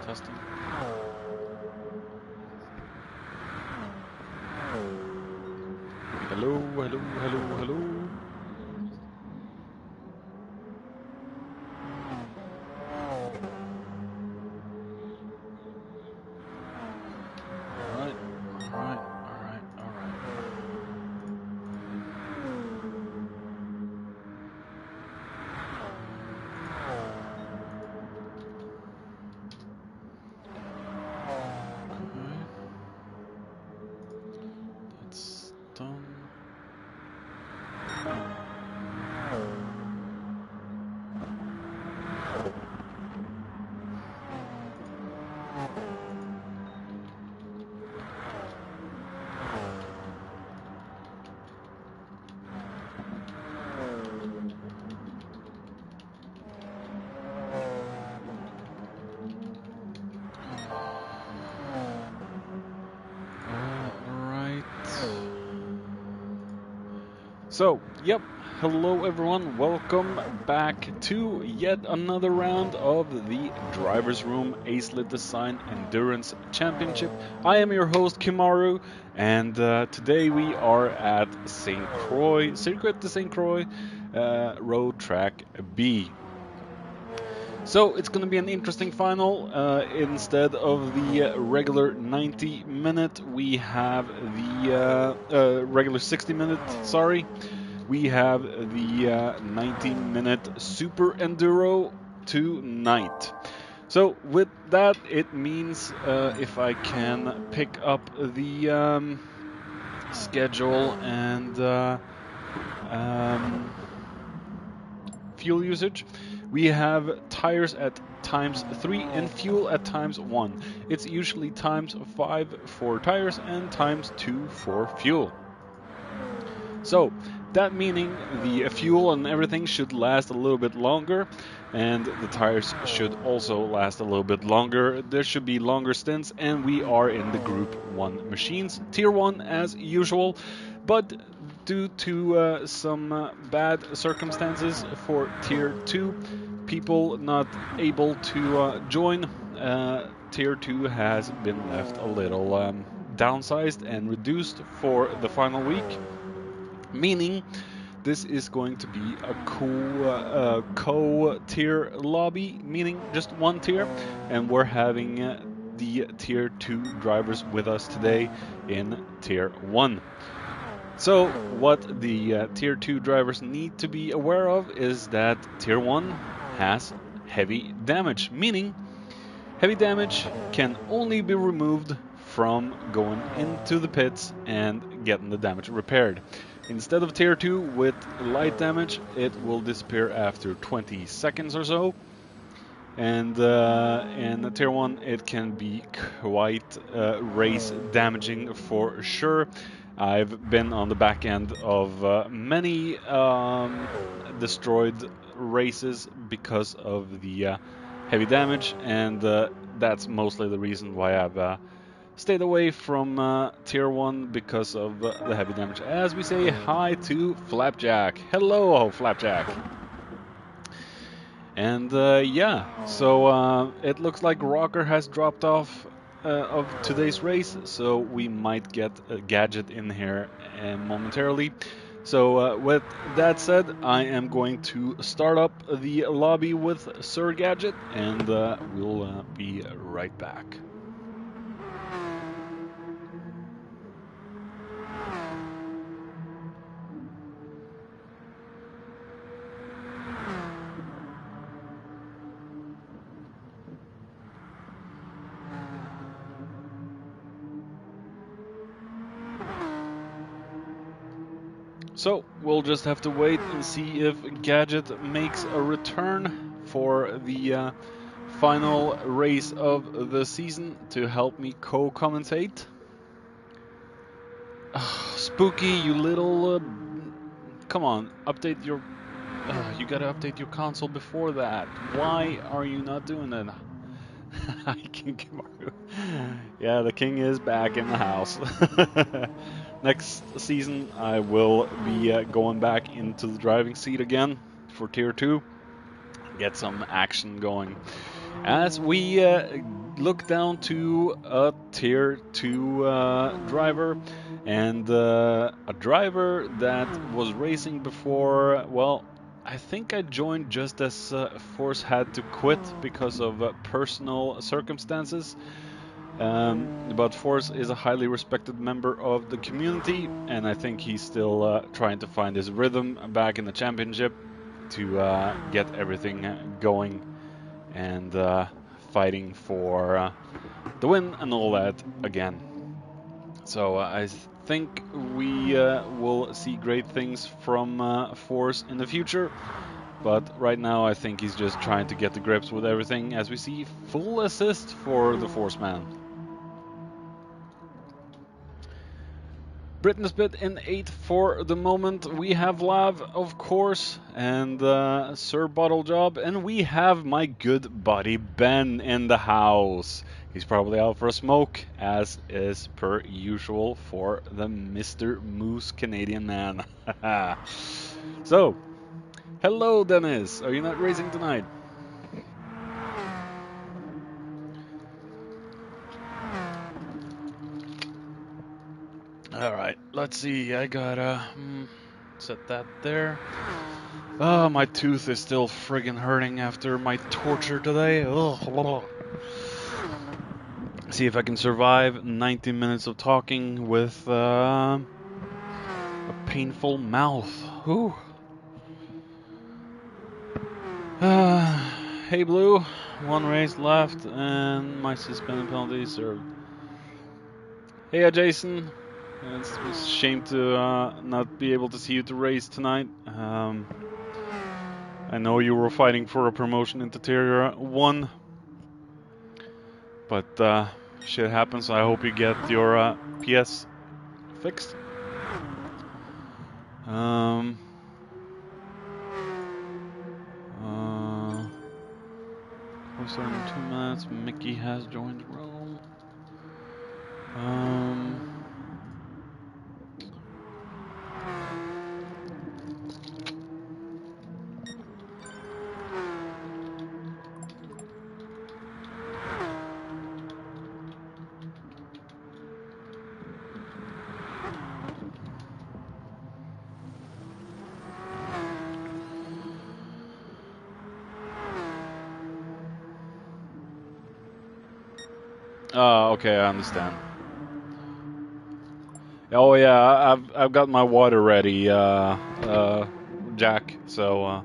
Testing. Hello, hello, hello, hello. Alright, alright, alright, alright. That's done. So, yep, hello everyone, welcome back to yet another round of the Driver's Room Acelith Design Endurance Championship. I am your host Kimaru, and today we are at Sainte Croix, Circuit de Sainte Croix, Road Track B. So it's going to be an interesting final. Instead of the regular 90-minute, we have the regular 60-minute, sorry. We have the 90-minute Super Enduro tonight. So with that, it means if I can pick up the schedule and fuel usage. We have tires at ×3 and fuel at ×1. It's usually ×5 for tires and ×2 for fuel. So that meaning the fuel and everything should last a little bit longer, and the tires should also last a little bit longer. There should be longer stints, and we are in the Group 1 machines, Tier 1 as usual, but due to some bad circumstances for Tier 2, people not able to join, Tier 2 has been left a little downsized and reduced for the final week, meaning this is going to be a cool co-tier lobby, meaning just one tier, and we're having the Tier 2 drivers with us today in Tier 1. So what the Tier 2 drivers need to be aware of is that Tier 1 has heavy damage, meaning heavy damage can only be removed from going into the pits and getting the damage repaired. Instead of Tier 2 with light damage, it will disappear after 20 seconds or so. And in Tier 1 it can be quite race damaging for sure. I've been on the back end of many destroyed races because of the heavy damage, and that's mostly the reason why I've stayed away from Tier 1 because of the heavy damage. As we say hi to Flapjack. Hello, Flapjack. And yeah, so it looks like Rocker has dropped off of today's race, so we might get a gadget in here momentarily. So with that said, I am going to start up the lobby with Sir Gadget, and we'll be right back. So we'll just have to wait and see if Gadget makes a return for the final race of the season to help me co-commentate. Spooky, you little... come on, update your... you gotta update your console before that. Why are you not doing that? King Kimaru. Yeah, the king is back in the house. Next season, I will be going back into the driving seat again for Tier 2. Get some action going. As we look down to a tier 2 driver, and a driver that was racing before. Well, I think I joined just as Force had to quit because of personal circumstances. But Force is a highly respected member of the community, and I think he's still trying to find his rhythm back in the championship to get everything going and fighting for the win and all that again. So I think we will see great things from Force in the future. But right now I think he's just trying to get the grips with everything, as we see full assist for the Force man. Britain's bit in 8th for the moment. We have Lav, of course, and Sir Bottlejob, and we have my good buddy Ben in the house. He's probably out for a smoke, as is per usual for the Mr. Moose Canadian man. So, hello Dennis, are you not racing tonight? Alright, let's see, I gotta set that there. Oh, my tooth is still friggin' hurting after my torture today. Ugh. See if I can survive 90 minutes of talking with a painful mouth. Whew. Hey Blue, 1 race left and my suspended penalty served. Hey Jason, it's a shame to not be able to see you to race tonight. I know you were fighting for a promotion into Tier 1, but shit happens. I hope you get your PS fixed. We're starting in 2 minutes. Mickey has joined the room. Okay, I understand. Oh yeah, I've got my water ready, Jack. So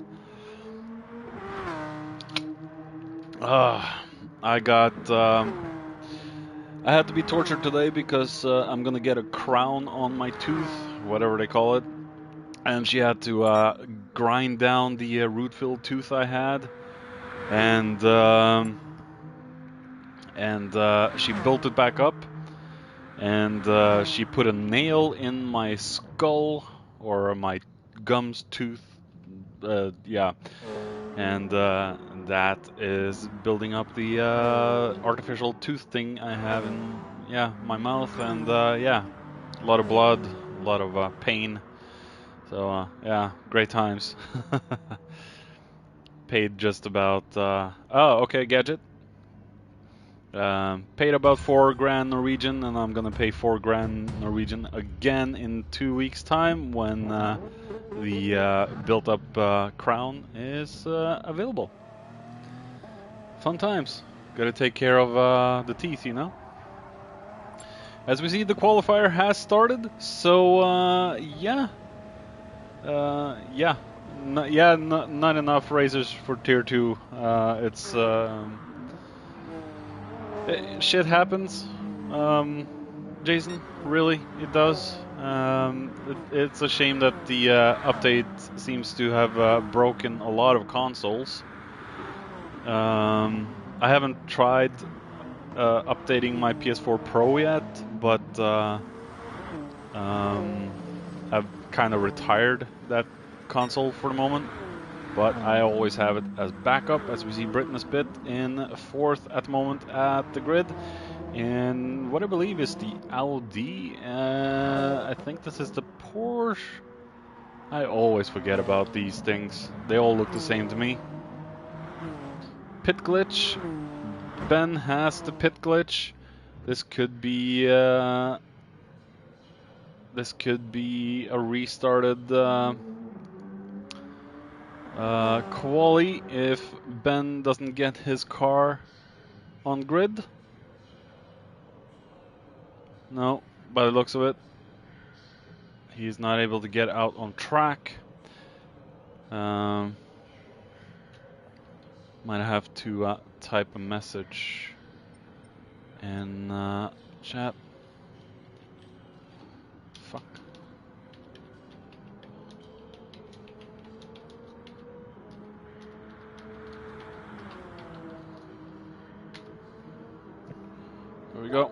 I got I had to be tortured today because I'm gonna get a crown on my tooth, whatever they call it, and she had to grind down the root-filled tooth I had, and she built it back up, and she put a nail in my skull, or my gums tooth, yeah, and that is building up the artificial tooth thing I have in my mouth, and yeah, a lot of blood, a lot of pain, so yeah, great times. Paid just about oh, okay, Gadget. Paid about 4 grand Norwegian, and I'm gonna pay 4 grand Norwegian again in 2 weeks' time when the built-up crown is available. Fun times. Gotta take care of the teeth, you know. As we see, the qualifier has started, so yeah, not enough racers for Tier 2. It's shit happens, Jason. Really, it does. It's a shame that the update seems to have broken a lot of consoles. I haven't tried updating my PS4 Pro yet, but I've kind of retired that console for the moment. But I always have it as backup, as we see Britain's bit in 4th at the moment at the grid. And what I believe is the Audi. I think this is the Porsche. I always forget about these things. They all look the same to me. Pit glitch. Ben has the pit glitch. This could be a restarted quali if Ben doesn't get his car on grid. No, by the looks of it, he's not able to get out on track. Might have to type a message in chat. Fuck. There we go.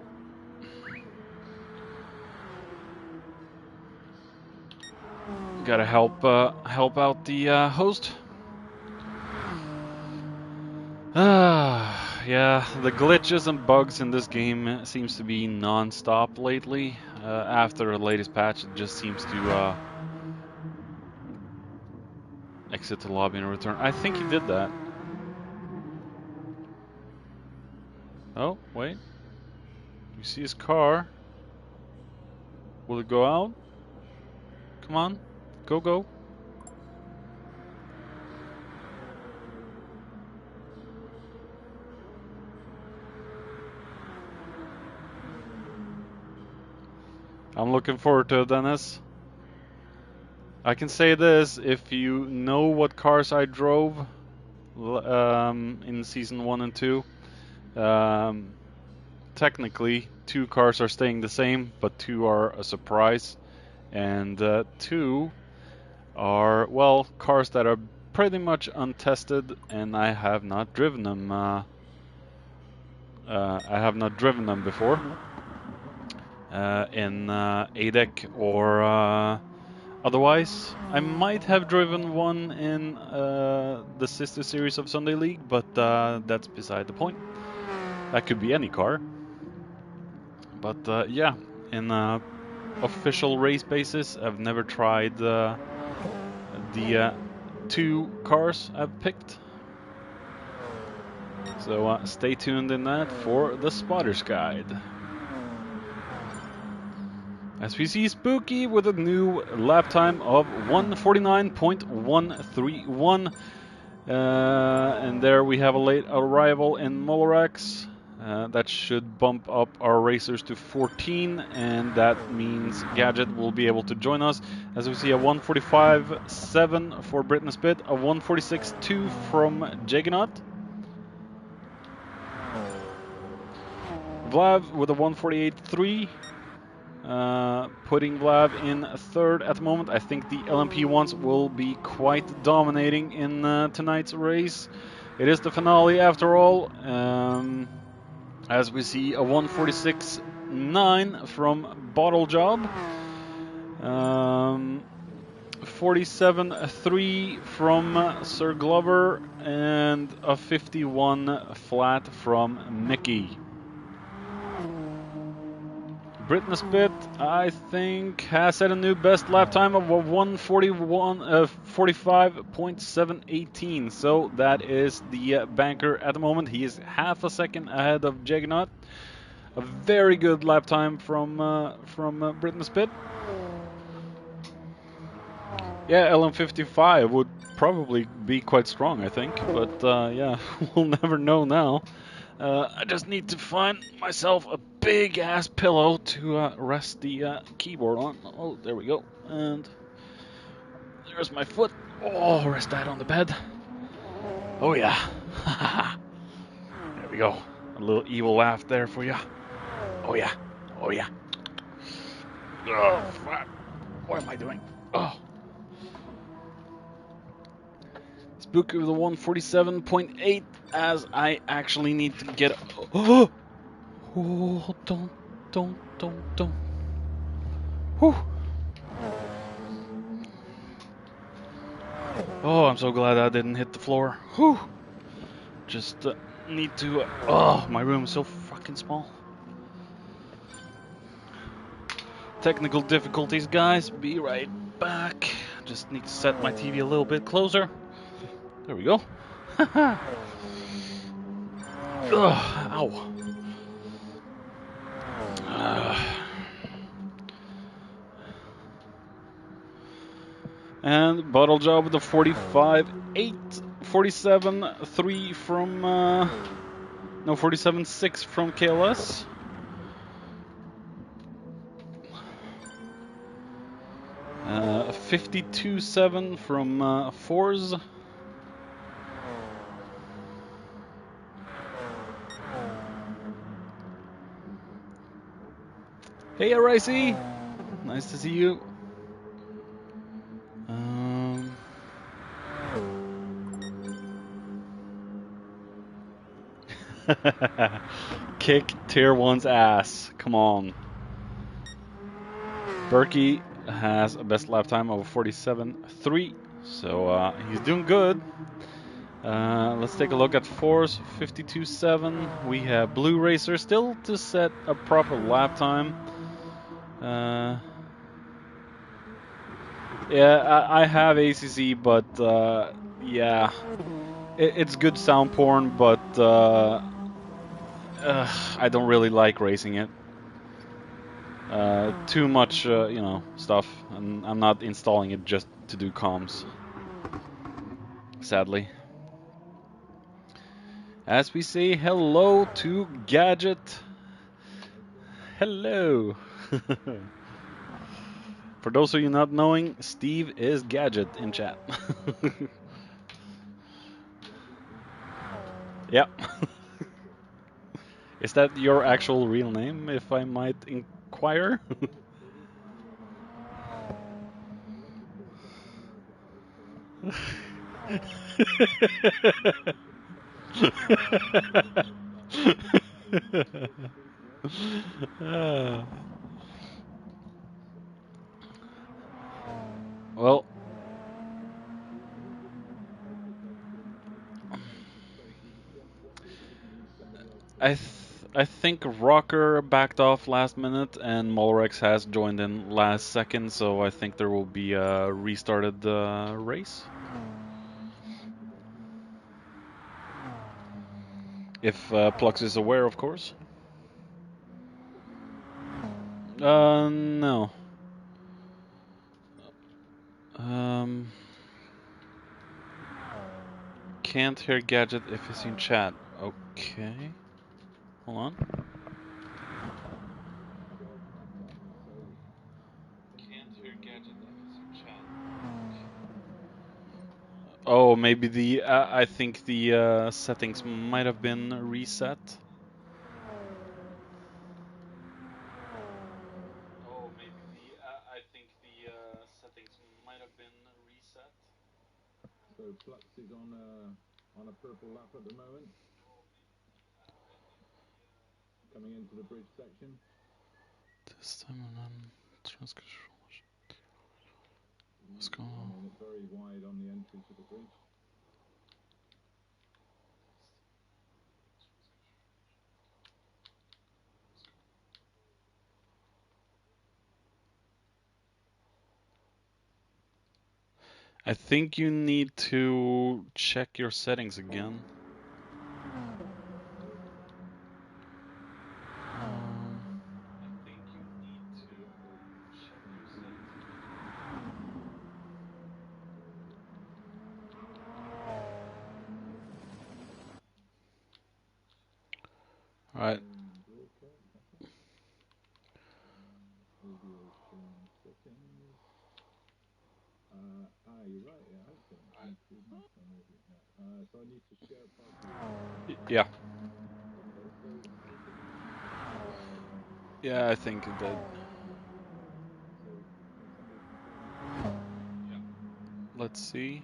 Gotta help out the host. Yeah, the glitches and bugs in this game seems to be non-stop lately. After the latest patch, it just seems to exit the lobby and return. I think he did that. Oh, wait. You see his car. Will it go out? Come on. Go, go. I'm looking forward to it, Dennis. I can say this, if you know what cars I drove in Season 1 and 2, technically 2 cars are staying the same, but 2 are a surprise. And 2 are, well, cars that are pretty much untested, and I have not driven them. I have not driven them before in ADEC or otherwise. I might have driven one in the sister series of Sunday League, but that's beside the point. That could be any car. But yeah, in official race basis, I've never tried the 2 cars I've picked. So stay tuned in that for the Spotter's Guide. As we see Spooky with a new lap time of 1:49.131. And there we have a late arrival in Molorax. That should bump up our racers to 14, and that means Gadget will be able to join us. As we see a 1:45.7 for Britain Spit, a 1:46.2 from Jaggernaut. Vlav with a 1:48.3. Putting Vlav in 3rd at the moment. I think the LMP ones will be quite dominating in tonight's race. It is the finale after all. As we see a 1:46.9 from Bottle Job. 47.3 from Sir Glover, and a 51 flat from Mickey. Britain Spit, I think, has set a new best lap time of 1:45.718. So that is the banker at the moment. He is half a second ahead of Jaggernaut. A very good lap time from Britain Spit. Yeah, LM55 would probably be quite strong, I think. But yeah, we'll never know now. I just need to find myself a big-ass pillow to rest the keyboard on. Oh, there we go. And there's my foot. Oh, rest that on the bed. Oh, yeah. There we go. A little evil laugh there for you. Oh, yeah. Oh, yeah. Oh, fuck. What am I doing? Oh. Spooky with a 1:47.8, as I actually need to get. Oh, oh, don't. Whew. Oh, I'm so glad I didn't hit the floor. Whew. Just need to. Oh, my room is so fucking small. Technical difficulties, guys. Be right back. Just need to set my TV a little bit closer. There we go. Ugh, ow. And bottle job with the 45-8, 47-3 from no 47-6 from KLS. 52-7 from Forz. Hey, RIC! Nice to see you. Kick Tier 1's ass. Come on. Berkey has a best lap time of 47.3, so he's doing good. Let's take a look at Force 52.7. We have Blue Racer still to set a proper lap time. Yeah, I have ACC, but yeah, it's good sound porn, but I don't really like racing it. Too much, you know, stuff, and I'm not installing it just to do comms. Sadly. As we say hello to Gadget. Hello. For those of you not knowing, Steve is Gadget in chat. Yep. Is that your actual real name, if I might inquire? Well, I think Rocker backed off last minute and Molrex has joined in last second, so I think there will be a restarted race. If Plux is aware, of course. No. Can't hear Gadget if he's in chat. Okay. Hold on. Can't hear Gadget if he's in chat. Oh, maybe the I think the settings might have been reset. Oh, maybe the I think the settings might have been reset. So Flux is on a purple lap at the moment. Coming into the bridge section. This time transcription. What's going on? It's very wide on the entry to the bridge. I think you need to check your settings again. All right. You're right. Yeah, so I need to share Yeah. Yeah, I think it did. Let's see.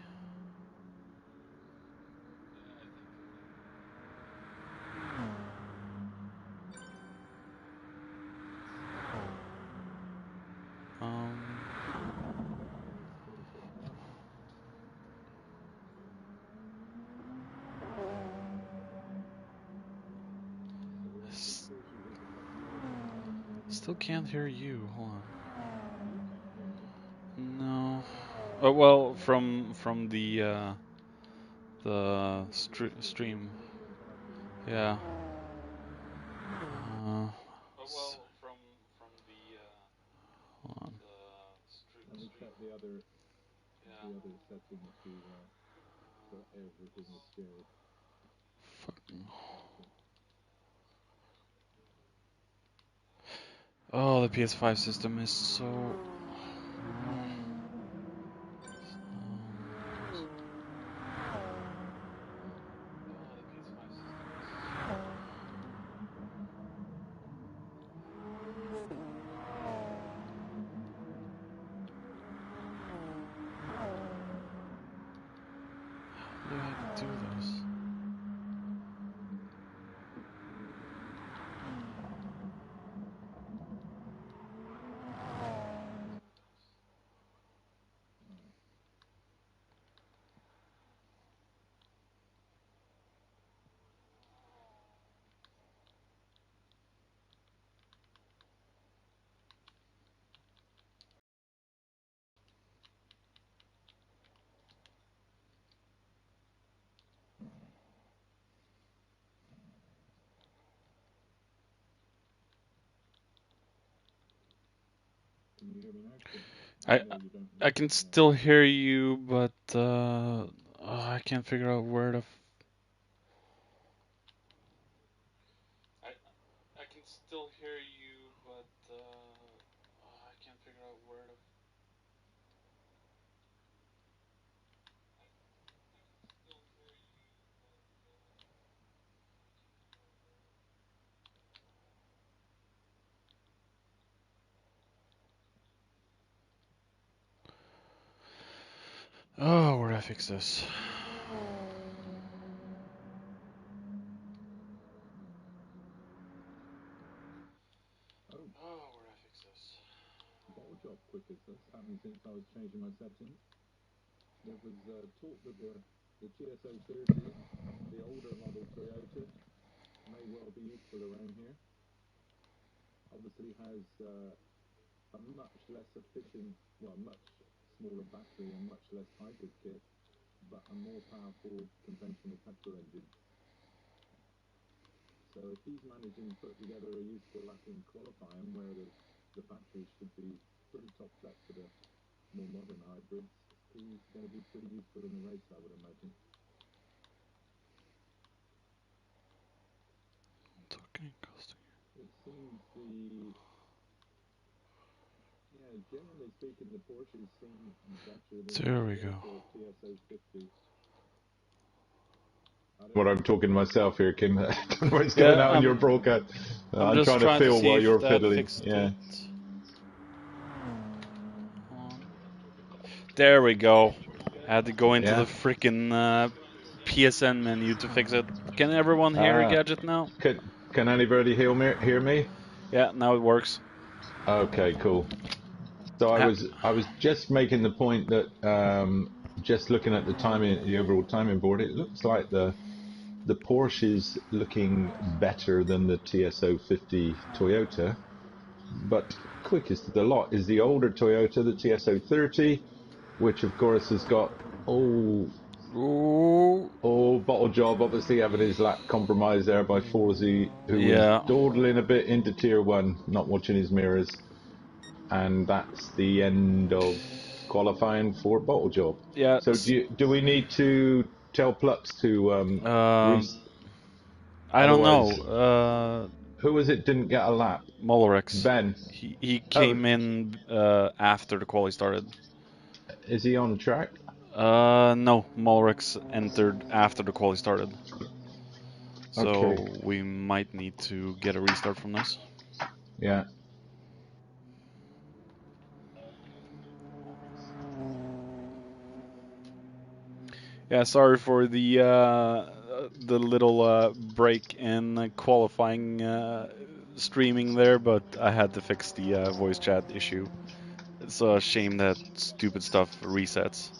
Still can't hear you. Hold on. No. Oh well, from the stream. Yeah. Well, from the Hold on. Let me check the other settings to so everything is still. Fucking. Oh, the PS5 system is so. How do I do this? Can you hear me now? I No, you don't. I can still hear you, but I can't figure out where to. I can still hear you, but I can't figure out where to. Oh, where do I fix this? Oh, Oh, where do I fix this? bottle job quick as this happened since I was changing my settings. There was talk that the TSO30, the older model Toyota, may well be useful around here. Obviously has a much less efficient, well, much smaller battery and much less hybrid kit, but a more powerful conventional petrol engine. So if he's managing to put together a useful lap in qualifying where the batteries should be pretty topped up for the more modern hybrids, he's going to be pretty useful in the race, I would imagine. It seems generally speaking, the Porsches seem better than There we the go. TSO50. What I'm talking to myself here, Kim. I don't know what's Yeah, going out on your broadcast. I'm I'm just trying to trying to fill see while if you're that fiddling. fixed Yeah. it. There we go. I had to go into the Yeah. freaking PSN menu to fix it. Can everyone hear Gadget now? Can anybody hear me? Yeah, now it works. Okay, cool. So I was just making the point that just looking at the overall timing board, it looks like the Porsche is looking better than the TSO50 Toyota, but quickest of the lot is the older Toyota, the TSO30, which of course has got Ooh. bottle job obviously having his lap compromised there by Forzy, who was Yeah. dawdling a bit into tier 1, not watching his mirrors, and that's the end of qualifying for bottle job. Yeah. So do we need to tell Plux to I don't otherwise know. who was it didn't get a lap? Molerex. Ben. He Oh, came in after the quali started. is he on track? No, Molerex entered after the quali started. So Okay. we might need to get a restart from this. Yeah. Yeah, sorry for the little break in qualifying streaming there, but I had to fix the voice chat issue. It's a shame that stupid stuff resets.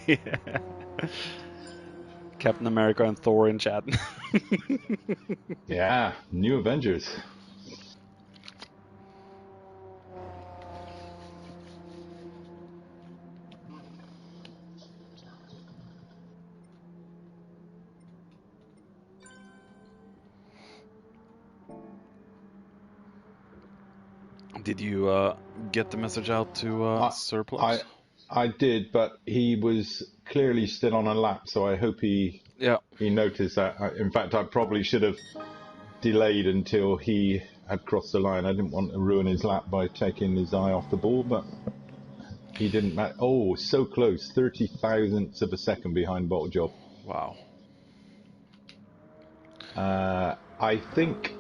Yeah. Captain America and Thor in chat. Yeah. New Avengers. Did you get the message out to I, I, Surplus? I did, but he was clearly still on a lap, so I hope he Yeah. noticed that. In fact, I probably should have delayed until he had crossed the line. I didn't want to ruin his lap by taking his eye off the ball, but he didn't. Oh, so close! 30 thousandths of a second behind Bottle Job. Wow. I think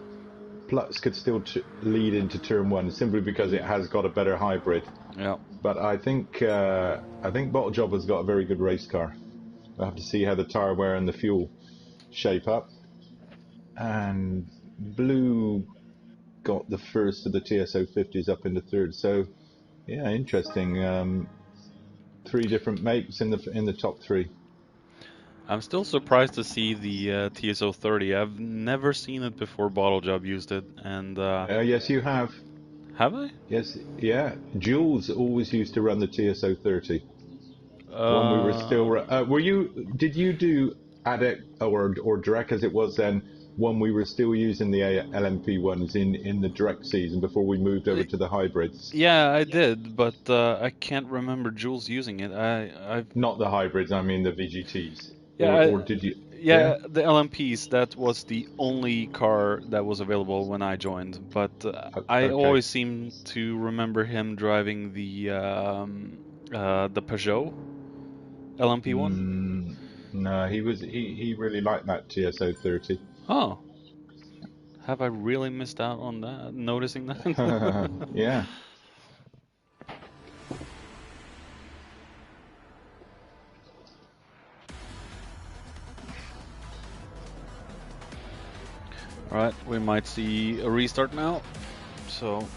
Plutz could still lead into turn one simply because it has got a better hybrid. Yeah. But I think Bottle Job has got a very good race car. We'll have to see how the tyre wear and the fuel shape up. And Blue got the first of the TSO 50s up into third. So yeah, interesting. 3 different makes in the top 3. I'm still surprised to see the TSO 30. I've never seen it before Bottle Job used it, and Yes, you have. have I? Yes, yeah. Jules always used to run the TSO 30 when we were still. Were you? Did you do Adept or Direct as it was then? When we were still using the LMP ones in the direct season before we moved over to the hybrids. Yeah, I did, but I can't remember Jules using it. I've Not the hybrids, I mean the VGTs. yeah, Or did you? Yeah. yeah, the LMPs. That was the only car that was available when I joined. But I Okay. always seem to remember him driving the Peugeot LMP one. No, he really liked that TSO 30. Oh, have I really missed out on that? Noticing that? Yeah. All right, we might see a restart now. So.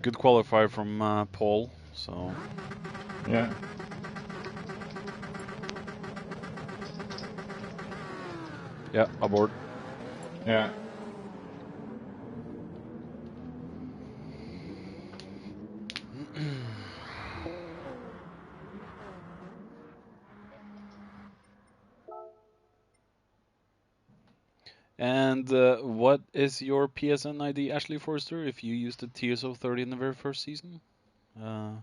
Good qualifier from Paul, so. Yeah. Yeah, aboard. Yeah. And what is your PSN ID, Ashley Forrester, if you used the TSO 30 in the very first season? I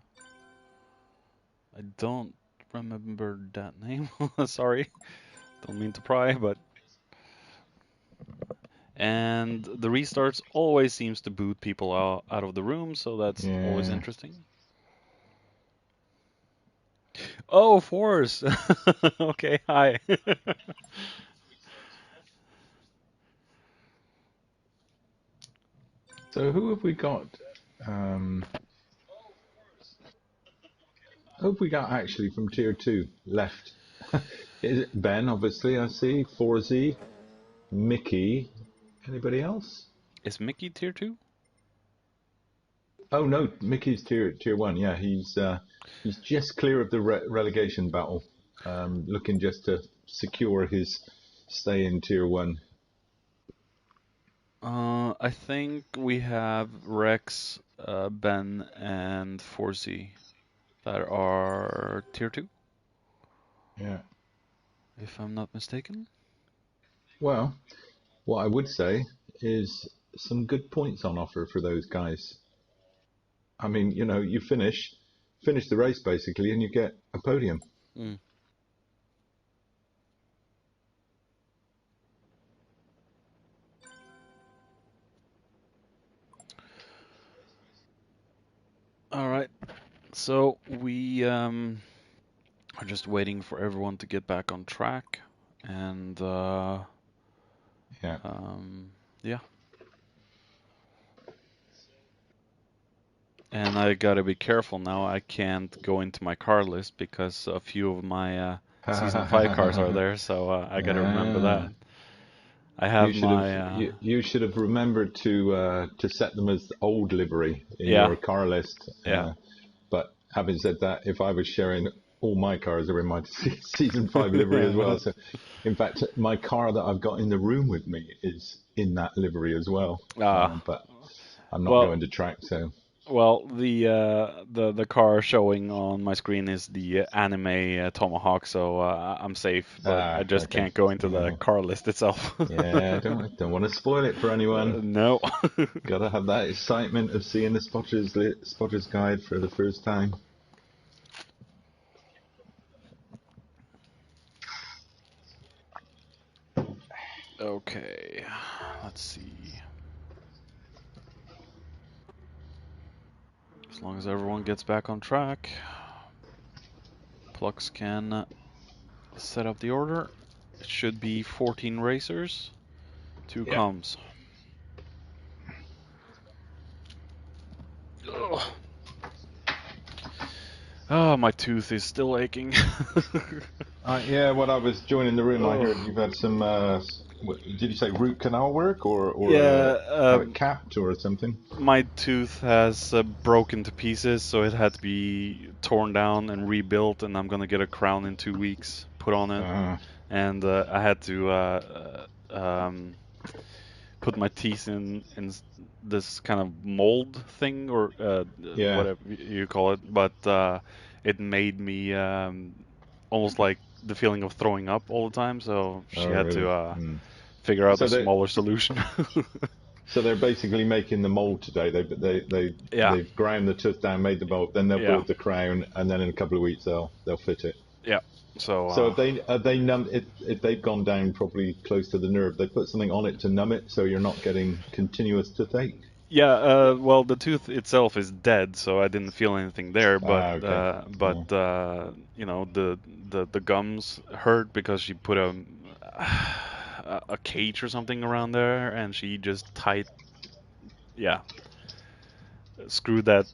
don't remember that name. Sorry. Don't mean to pry, but. And the restarts always seems to boot people out of the room, so that's always interesting. Oh, Forrest! Okay, hi. So who have we got? Who have we got actually from tier 2 left? Is it Ben, obviously, I see. 4Z, Mickey. Anybody else? Is Mickey tier 2? Oh no, Mickey's tier 1. Yeah, he's just clear of the relegation battle, looking just to secure his stay in tier 1. I think we have Rex, Ben, and 4Z that are tier 2. Yeah. If I'm not mistaken. Well, what I would say is some good points on offer for those guys. I mean, you finish the race basically, and you get a podium. Mm. All right. So we are just waiting for everyone to get back on track, and Yeah. Yeah. And I gotta be careful now. I can't go into my car list because a few of my season 5 cars are there, so I gotta remember that. I have you should have remembered to set them as old livery in Yeah. your car list. Yeah. But having said that, if I was sharing, all my cars are in my season 5 livery as well. So, in fact, my car that I've got in the room with me is in that livery as well. But I'm not going to track, so. Well, the car showing on my screen is the anime Tomahawk, so I'm safe. But I just Okay. can't go into the Yeah. car list itself. Yeah, don't want to spoil it for anyone. No. Gotta have that excitement of seeing the spotter's guide for the first time. Okay. Let's see. As long as everyone gets back on track, Plux can set up the order. It should be 14 racers, 2 Yep. comms. Ugh. Oh, my tooth is still aching. Yeah, when I was joining the room, I heard you've had some. Did you say root canal work or Yeah, have it capped or something? my tooth has broken to pieces, so it had to be torn down and rebuilt, and I'm gonna get a crown in 2 weeks put on it. And I had to put my teeth in this kind of mold thing, or Yeah. whatever you call it, but it made me almost like the feeling of throwing up all the time, so she had really? to figure out So a smaller solution. So they're basically making the mold today. Yeah. They've ground the tooth down, made the mold, then they'll Yeah. build the crown, and then in a couple of weeks they'll fit it. Yeah. So So if they've gone down probably close to the nerve, they put something on it to numb it, so you're not getting continuous toothache. yeah, well, the tooth itself is dead, so I didn't feel anything there. But okay. you know, the gums hurt because she put a cage or something around there, and she just screwed that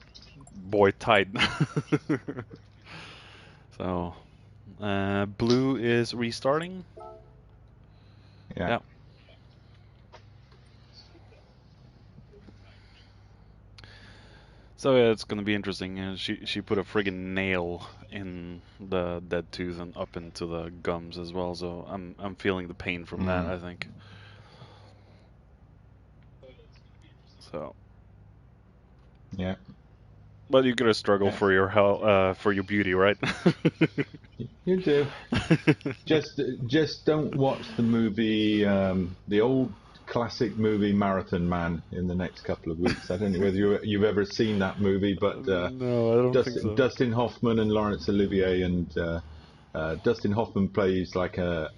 boy tight. So blue is restarting. Yeah. So yeah, it's gonna be interesting. And she put a friggin' nail in the dead tooth and up into the gums as well. So I'm feeling the pain from that, I think. So. Yeah. But you gotta struggle for your health, for your beauty, right? You do. Just don't watch the movie, the old classic movie Marathon Man in the next couple of weeks. I don't know whether you've ever seen that movie, but no, I don't think so. Dustin Hoffman and Laurence Olivier, and Dustin Hoffman plays like a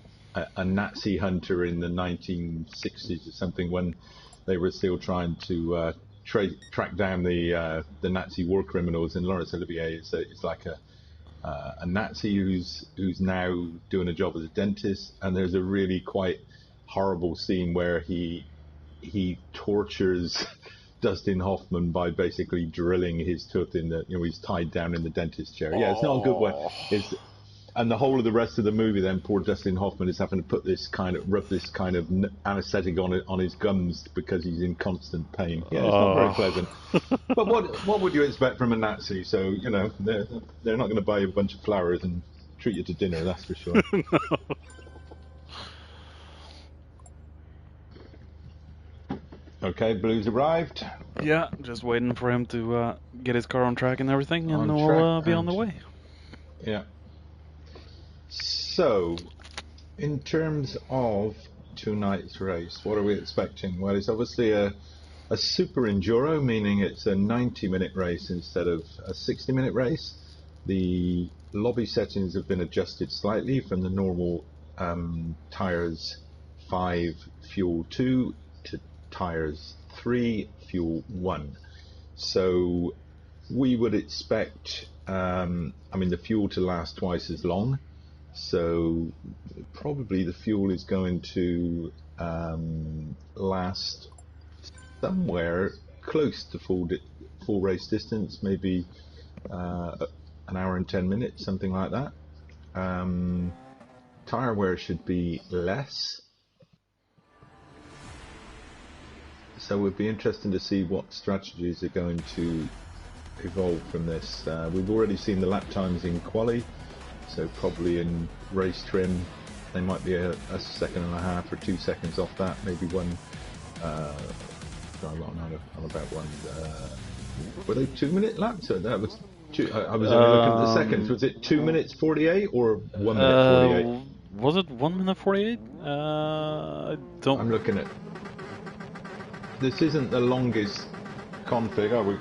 Nazi hunter in the 1960s or something, when they were still trying to track down the Nazi war criminals, and Laurence Olivier is like a Nazi who's now doing a job as a dentist, and there's a really quite horrible scene where he tortures Dustin Hoffman by basically drilling his tooth in the, he's tied down in the dentist chair. Yeah, it's not a good one. And the whole of the rest of the movie, then poor Dustin Hoffman is having to rub this kind of anesthetic on his gums because he's in constant pain. Yeah, it's not very pleasant. But what would you expect from a Nazi? So they're not going to buy you a bunch of flowers and treat you to dinner, that's for sure. Okay, Blue's arrived. Yeah, just waiting for him to get his car on track and everything, and we'll be on the way. Yeah. So, in terms of tonight's race, what are we expecting? Well, it's obviously a super enduro, meaning it's a 90-minute race instead of a 60-minute race. The lobby settings have been adjusted slightly from the normal tyres 5 fuel 2 to tyres 3 fuel 1. So we would expect the fuel to last twice as long. So probably the fuel is going to last somewhere close to full race distance, maybe an hour and 10 minutes, something like that. Tire wear should be less. So it would be interesting to see what strategies are going to evolve from this. We've already seen the lap times in quali. So probably in race trim, they might be a second and a half or 2 seconds off that. Maybe one. On about Were they 2-minute laps? That was I was only looking at the seconds. Was it 2 minutes 48 or 1 minute 48? Was it 1 minute 48? I don't. I'm looking at. This isn't the longest config. Are we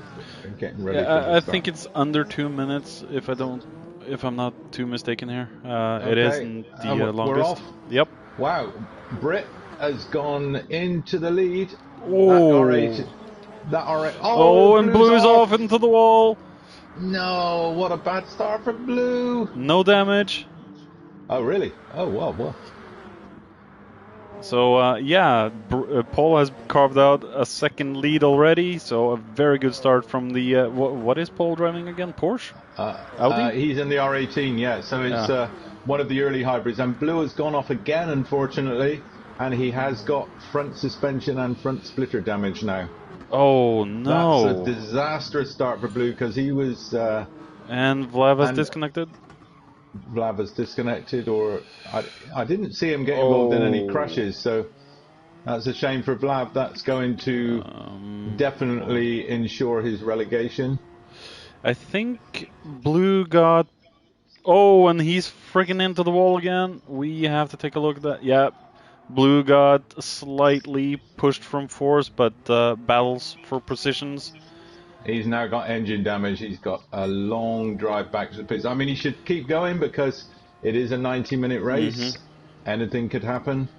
getting ready for I this? think it's under 2 minutes if I'm not too mistaken here. Okay. It isn't the longest. We're off. Yep. Wow, Brit has gone into the lead. Oh. That R8. Oh, and Blue's off into the wall. No, what a bad start for Blue. No damage. Oh, really? Oh, wow. So, yeah, Paul has carved out a second lead already. So, a very good start from the... what is Paul driving again? Porsche? Audi? He's in the R18, yeah. So, it's one of the early hybrids. And Blue has gone off again, unfortunately. And he has got front suspension and front splitter damage now. Oh, no. That's a disastrous start for Blue because he was... and Vlad was disconnected? Vlad was disconnected, or I didn't see him get involved in any crashes, so that's a shame for Vlad. That's going to definitely ensure his relegation. I think Blue got... Oh, and he's freaking into the wall again. We have to take a look at that. Yeah, Blue got slightly pushed from force, but battles for positions. He's now got engine damage. He's got a long drive back to the pits. I mean, he should keep going because it is a 90-minute race. Anything could happen.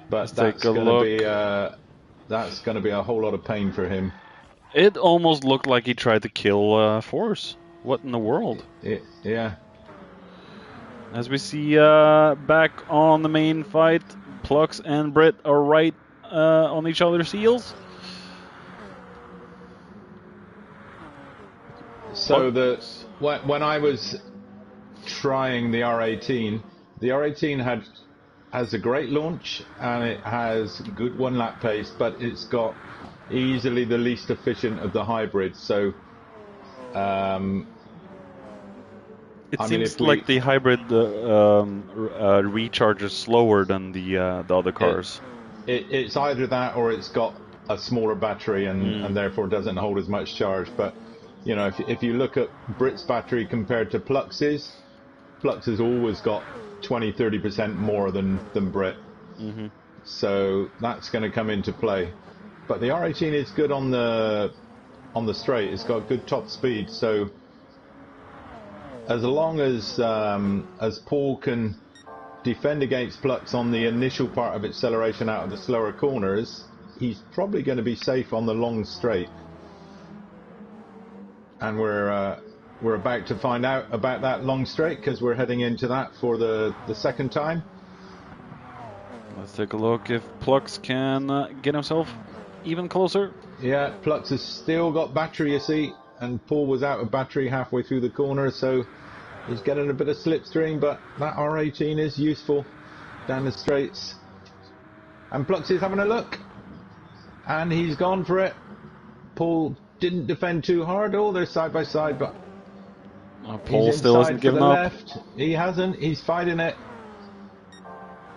But that's going to be a whole lot of pain for him. It almost looked like he tried to kill Force. What in the world? Yeah. As we see back on the main fight, Plux and Britt are right on each other's heels. So when I was trying the R18, the R18 has a great launch and it has good one-lap pace, but it's got easily the least efficient of the hybrids. So it seems like the hybrid recharges slower than the other cars. It's either that or it's got a smaller battery and therefore doesn't hold as much charge. But you know, if you look at Brit's battery compared to Plux's, Plux has always got 20-30% more than Brit. So that's going to come into play. But the R18 is good on the straight. It's got good top speed. So as long as Paul can defend against Plux on the initial part of acceleration out of the slower corners, he's probably going to be safe on the long straight. And we're about to find out about that long straight because we're heading into that for the second time. Let's take a look if Plux can get himself even closer. Yeah, Plux has still got battery, you see, and Paul was out of battery halfway through the corner, so he's getting a bit of slipstream, but that R18 is useful down the straights. And Plux is having a look, and he's gone for it. Paul didn't defend too hard. Oh, they're side by side, but Paul still hasn't given up. Left. He hasn't. He's fighting it.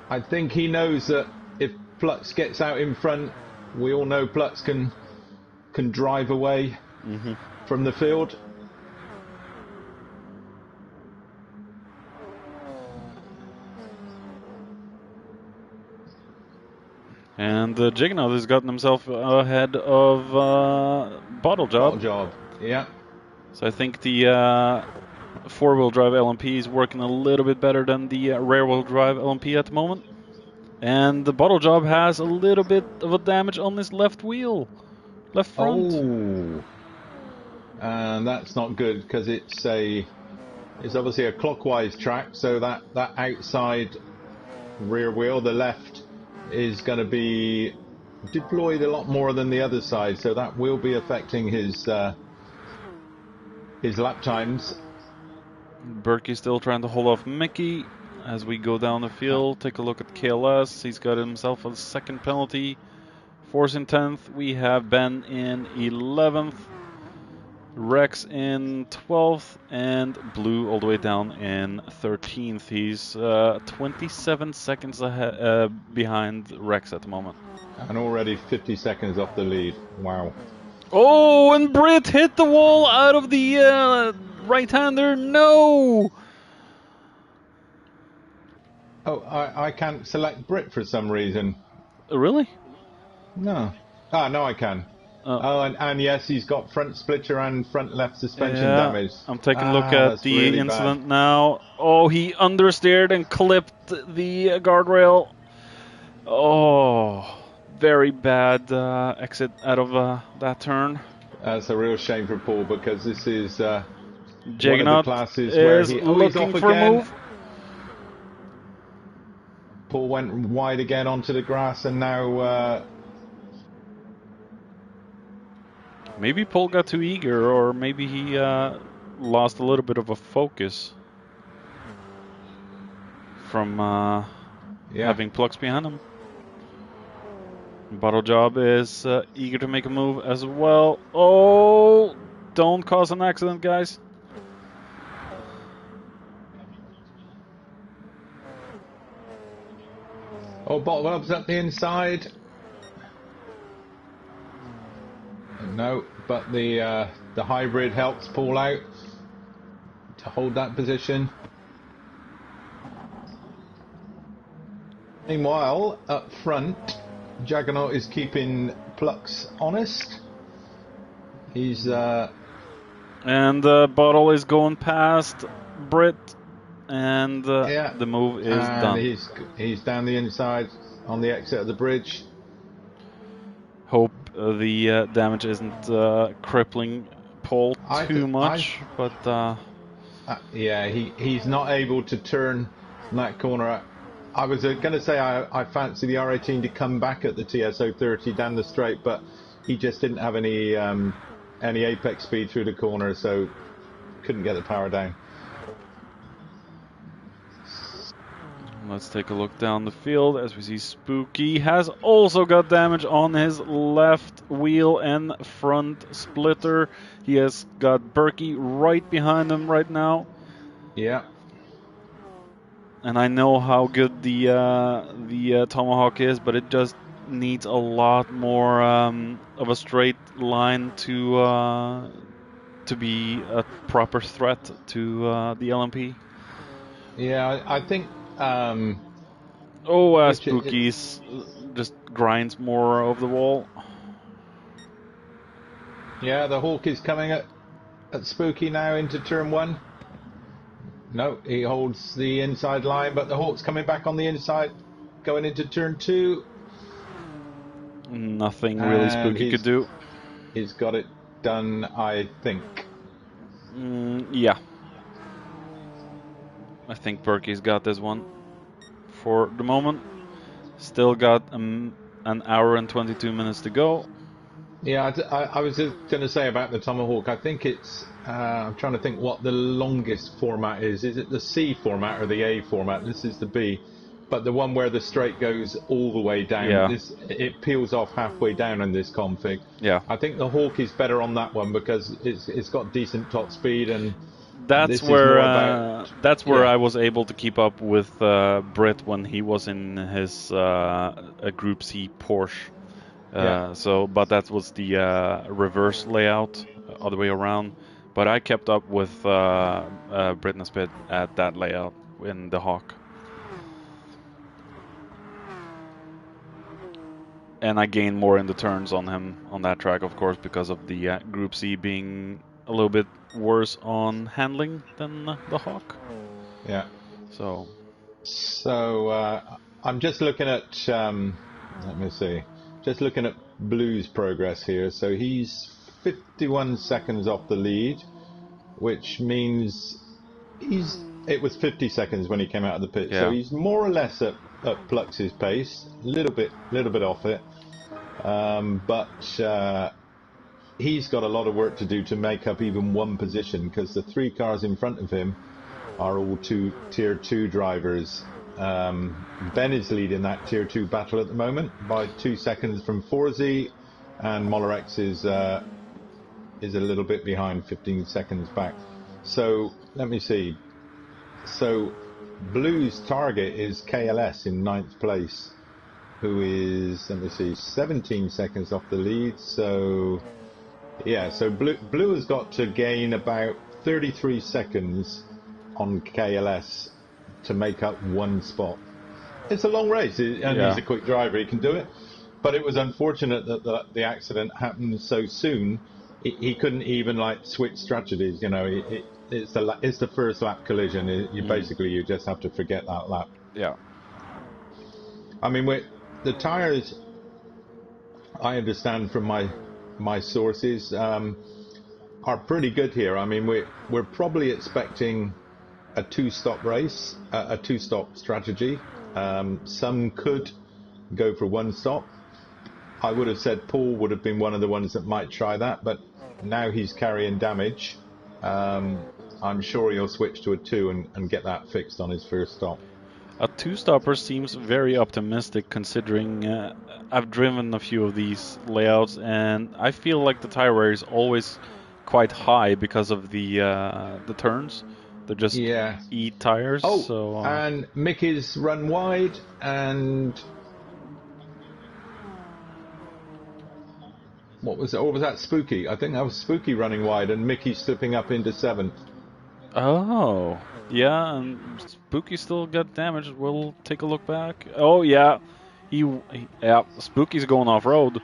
I think he knows that if Plux gets out in front, we all know Plux can drive away from the field. And Jignaud has gotten himself ahead of Bottle Job. Bottle Job, yeah. So I think the four-wheel drive LMP is working a little bit better than the rear-wheel drive LMP at the moment. And the Bottle Job has a little bit of a damage on his left wheel, left front. Oh, and that's not good because it's obviously a clockwise track, so that outside rear wheel, the left, is going to be deployed a lot more than the other side, so that will be affecting his lap times. Berkey still trying to hold off Mickey as we go down the field. Take a look at KLS. He's got himself a second penalty. Force in 10th. We have Ben in 11th. Rex in 12th. And Blue all the way down in 13th. He's 27 seconds ahead, behind Rex at the moment. And already 50 seconds off the lead. Wow. Oh, and Brit hit the wall out of the right-hander. No! Oh, I can't select Brit for some reason. Really? No. Ah, no, I can. Oh, and yes, he's got front splitter and front left suspension damage. I'm taking a look Ah, at that's the really incident bad. now. Oh, he understeered and clipped the guardrail. Oh, very bad exit out of that turn. That's a real shame for Paul because this is one of the Juggernaut classes where is he... Oh, he's looking off for a again. move. Paul went wide again onto the grass and now... Maybe Paul got too eager, or maybe he lost a little bit of a focus from having plugs behind him. Bottle Job is eager to make a move as well. Oh, don't cause an accident, guys. Oh, Bottle Job's up the inside. No, but the hybrid helps Paul out to hold that position. Meanwhile, up front, Juggernaut is keeping Plux honest. He's and Bottle is going past Brit, and yeah, the move is and done. He's down the inside on the exit of the bridge. Hope the damage isn't crippling Paul too much, but yeah, he's not able to turn that corner. I was going to say I fancy the R18 to come back at the TSO30 down the straight, but he just didn't have any apex speed through the corner, so couldn't get the power down. let's take a look down the field as we see Spooky has also got damage on his left wheel and front splitter. He has got Berkey right behind him right now. Yeah. And I know how good the Tomahawk is, but it just needs a lot more of a straight line to be a proper threat to the LMP. Yeah, I think. Spooky's just grinds more of the wall. Yeah, the Hawk is coming at Spooky now into turn one. No, he holds the inside line, but the Hawk's coming back on the inside, going into turn two. Nothing really Spooky could do. He's got it done, I think. Yeah. I think Berkey's got this one for the moment. Still got an hour and 22 minutes to go. Yeah, I was just going to say about the Tomahawk, I think it's... I'm trying to think what the longest format is. Is it the C format or the A format? This is the B. But the one where the straight goes all the way down. Yeah. It peels off halfway down in this config. Yeah. I think the Hawk is better on that one because it's got decent top speed, and that's where I was able to keep up with Brit when he was in his Group C Porsche. But that was the reverse layout, other way around. But I kept up with Brit and Spit at that layout in the Hawk. And I gained more in the turns on him on that track, of course, because of the Group C being a little bit worse on handling than the Hawk. Yeah. So I'm just looking at, let me see, just looking at Blue's progress here. So he's 51 seconds off the lead, which means it was 50 seconds when he came out of the pit. Yeah. So he's more or less at Plux's pace, a little bit off it. But he's got a lot of work to do to make up even one position, because the three cars in front of him are all tier 2 drivers. Ben is leading that tier 2 battle at the moment by 2 seconds from Forzy, and Molerex is a little bit behind, 15 seconds back. So let me see. So Blue's target is KLS in 9th place, who is, let me see, 17 seconds off the lead. So Yeah, so Blue has got to gain about 33 seconds on KLS to make up one spot. It's a long race, and he's Yeah. a quick driver. He can do it. But it was unfortunate that the accident happened so soon. He couldn't even like switch strategies. You know, it's the first lap collision. You just have to forget that lap. Yeah. I mean, the tires. I understand from my sources are pretty good here. I mean, we're probably expecting a two-stop race, a two-stop strategy. Some could go for one stop. I would have said Paul would have been one of the ones that might try that, but now he's carrying damage. I'm sure he'll switch to a two and get that fixed on his first stop. A two-stopper seems very optimistic considering I've driven a few of these layouts, and I feel like the tire wear is always quite high because of the turns. They're just E tires. Oh, so, and Mickey's run wide, and what was that? Spooky. I think that was Spooky running wide, and Mickey slipping up into 7th. Oh, yeah, and Spooky still got damaged. We'll take a look back. Oh, yeah. Spooky's going off-road.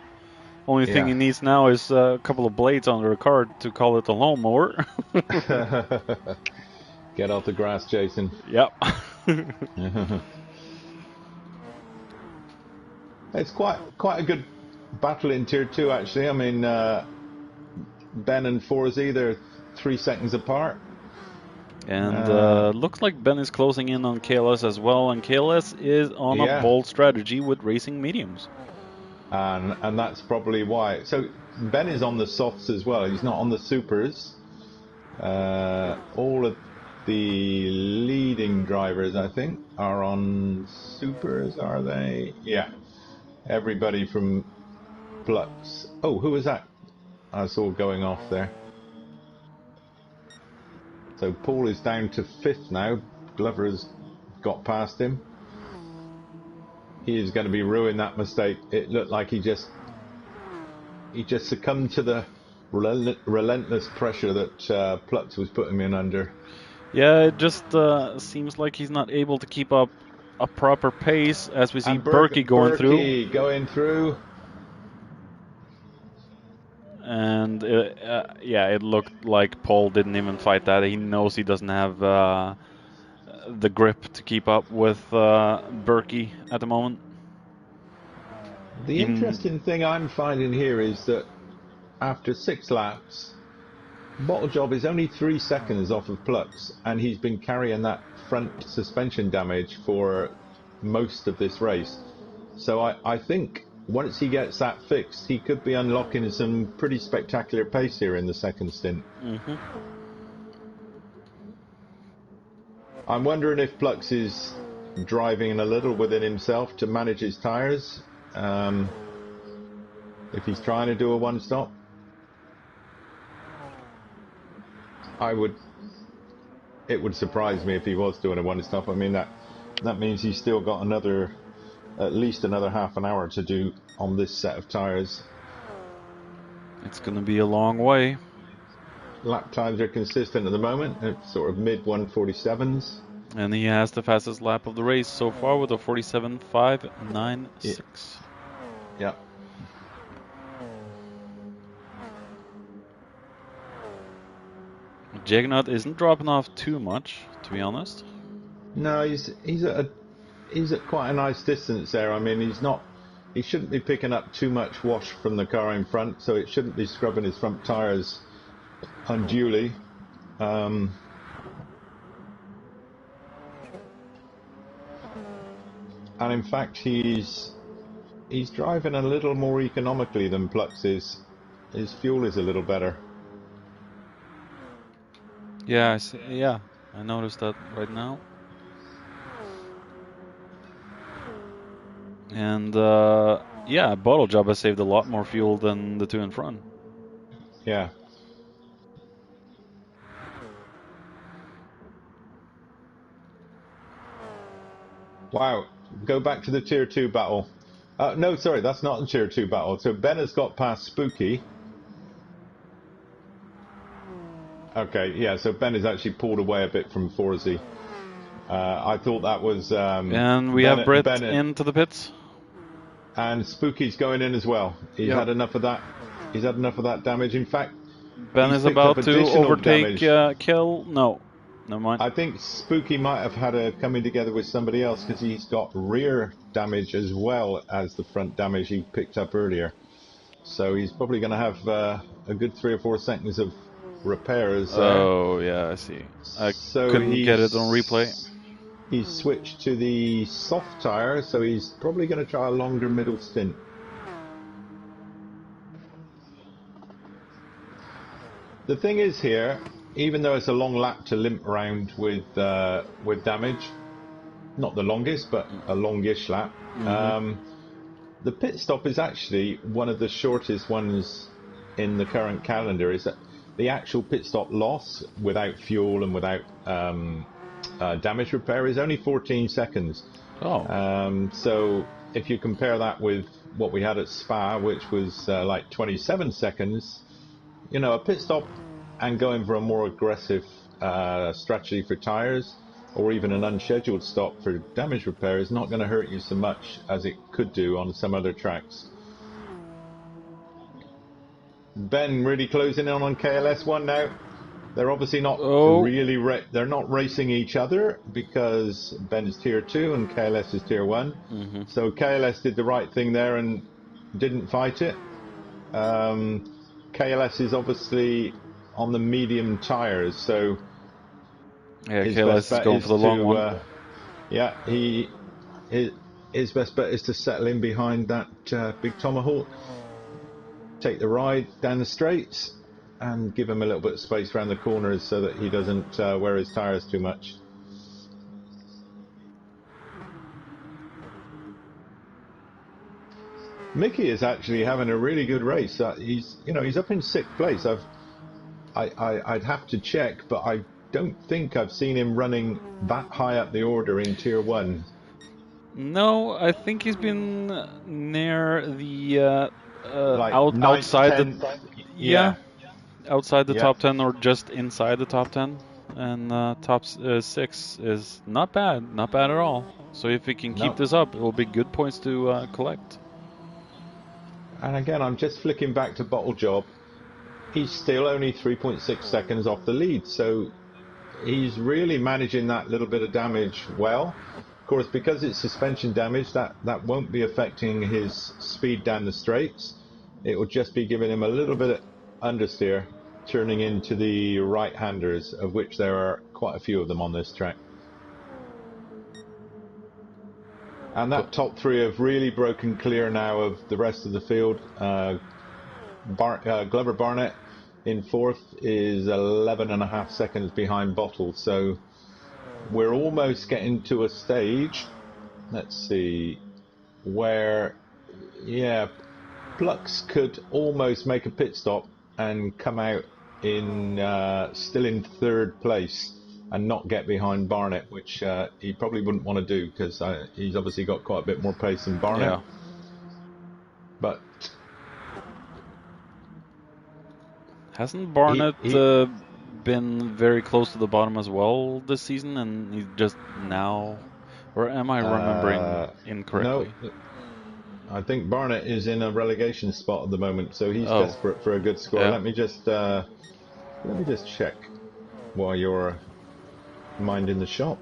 Only thing he needs now is a couple of blades under the car to call it a lawnmower. Get off the grass, Jason. Yep. It's quite a good battle in Tier 2, actually. I mean, Ben and Forzy, they're 3 seconds apart. And looks like Ben is closing in on KLS as well, and KLS is on a bold strategy with racing mediums. And that's probably why. So Ben is on the softs as well. He's not on the supers. All of the leading drivers, I think, are on supers, are they? Yeah. Everybody from Flux. Oh, who was that? I saw going off there. So Paul is down to 5th now. Glover's got past him. He is going to be ruining that mistake. It looked like he just succumbed to the relentless pressure that Plutz was putting him in under. Yeah, it just seems like he's not able to keep up a proper pace as we see Berkey going through. And it looked like Paul didn't even fight that. He knows he doesn't have the grip to keep up with Berkey at the moment. The interesting thing I'm finding here is that after 6 laps, Bottlejob is only 3 seconds off of Plux, and he's been carrying that front suspension damage for most of this race. So I think once he gets that fixed, he could be unlocking some pretty spectacular pace here in the second stint. I'm wondering if Plux is driving a little within himself to manage his tyres. If he's trying to do a one-stop. It would surprise me if he was doing a one-stop. I mean, that means he's still got at least another half an hour to do on this set of tyres. It's going to be a long way. Lap times are consistent at the moment, at sort of mid 147s. And he has the fastest lap of the race so far with a 47.596. Yeah. Jaggernaut isn't dropping off too much, to be honest. No, he's at quite a nice distance there. I mean, he shouldn't be picking up too much wash from the car in front, so it shouldn't be scrubbing his front tyres unduly. And in fact, he's driving a little more economically than Plux is. His fuel is a little better. Yeah, I see. Yeah, I noticed that right now. And Bottlejob has saved a lot more fuel than the two in front. Yeah. Wow. Go back to the Tier 2 battle. No, sorry, that's not the Tier 2 battle. So Ben has got past Spooky. Okay, yeah, so Ben has actually pulled away a bit from Forzy. I thought that was... And we have Britt into the pits. And Spooky's going in as well. He's had enough of that. He's had enough of that damage. In fact, Ben is about to overtake Kill. No, never mind. I think Spooky might have had a coming together with somebody else because he's got rear damage as well as the front damage he picked up earlier. So he's probably going to have a good 3 or 4 seconds of repairs. Oh, yeah, I see. I couldn't get it on replay. He's switched to the soft tyre, so he's probably going to try a longer middle stint. The thing is here, even though it's a long lap to limp around with damage, not the longest, but a longish lap, the pit stop is actually one of the shortest ones in the current calendar. Is that the actual pit stop loss without fuel and without damage repair is only 14 seconds. Oh. So if you compare that with what we had at Spa, which was like 27 seconds, you know, a pit stop and going for a more aggressive strategy for tyres, or even an unscheduled stop for damage repair, is not going to hurt you so much as it could do on some other tracks. Ben really closing in on KLS1 now. They're obviously not really they're not racing each other because Ben is tier 2 and KLS is tier 1. So KLS did the right thing there and didn't fight it. KLS is obviously on the medium tyres, so yeah, KLS is going for the long one. Yeah, his best bet is to settle in behind that big Tomahawk, take the ride down the straights, and give him a little bit of space around the corners so that he doesn't wear his tyres too much. Mickey is actually having a really good race. He's up in 6th place. I'd have to check, but I don't think I've seen him running that high up the order in tier 1. No, I think he's been near the like outside 10, outside the top 10 or just inside the top 10, and top 6 is not bad at all. So if we can keep this up, it will be good points to collect. And again, I'm just flicking back to Bottle Job. He's still only 3.6 seconds off the lead, so he's really managing that little bit of damage well. Of course, because it's suspension damage, that won't be affecting his speed down the straights. It will just be giving him a little bit of understeer, turning into the right-handers, of which there are quite a few of them on this track. And that top 3 have really broken clear now of the rest of the field. Glover Barnett in 4th is 11.5 seconds behind Bottle, so we're almost getting to a stage, let's see, where, yeah, Plux could almost make a pit stop and come out in still in 3rd place and not get behind Barnett, which he probably wouldn't want to do because he's obviously got quite a bit more pace than Barnett. Yeah. But hasn't Barnett been very close to the bottom as well this season, and he's just now, or am I remembering incorrectly? No, I think Barnett is in a relegation spot at the moment, so he's desperate for a good score. Yeah. Let me just check while you're minding the shop.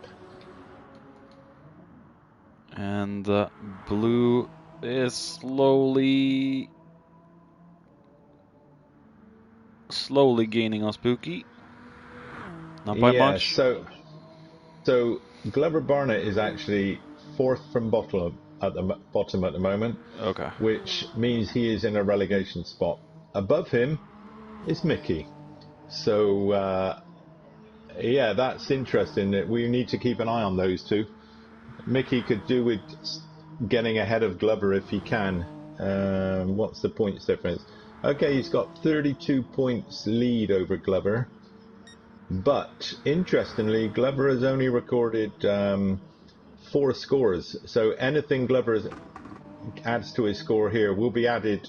And Blue is slowly gaining on Spooky. Not by much. So Glover Barnett is actually 4th from bottom at the moment. Okay. Which means he is in a relegation spot. Above him is Mickey. So yeah, that's interesting. That we need to keep an eye on those two. Mickey could do with getting ahead of Glover if he can. What's the points difference? Okay, he's got 32 points lead over Glover. But, interestingly, Glover has only recorded 4 scores. So anything Glover adds to his score here will be added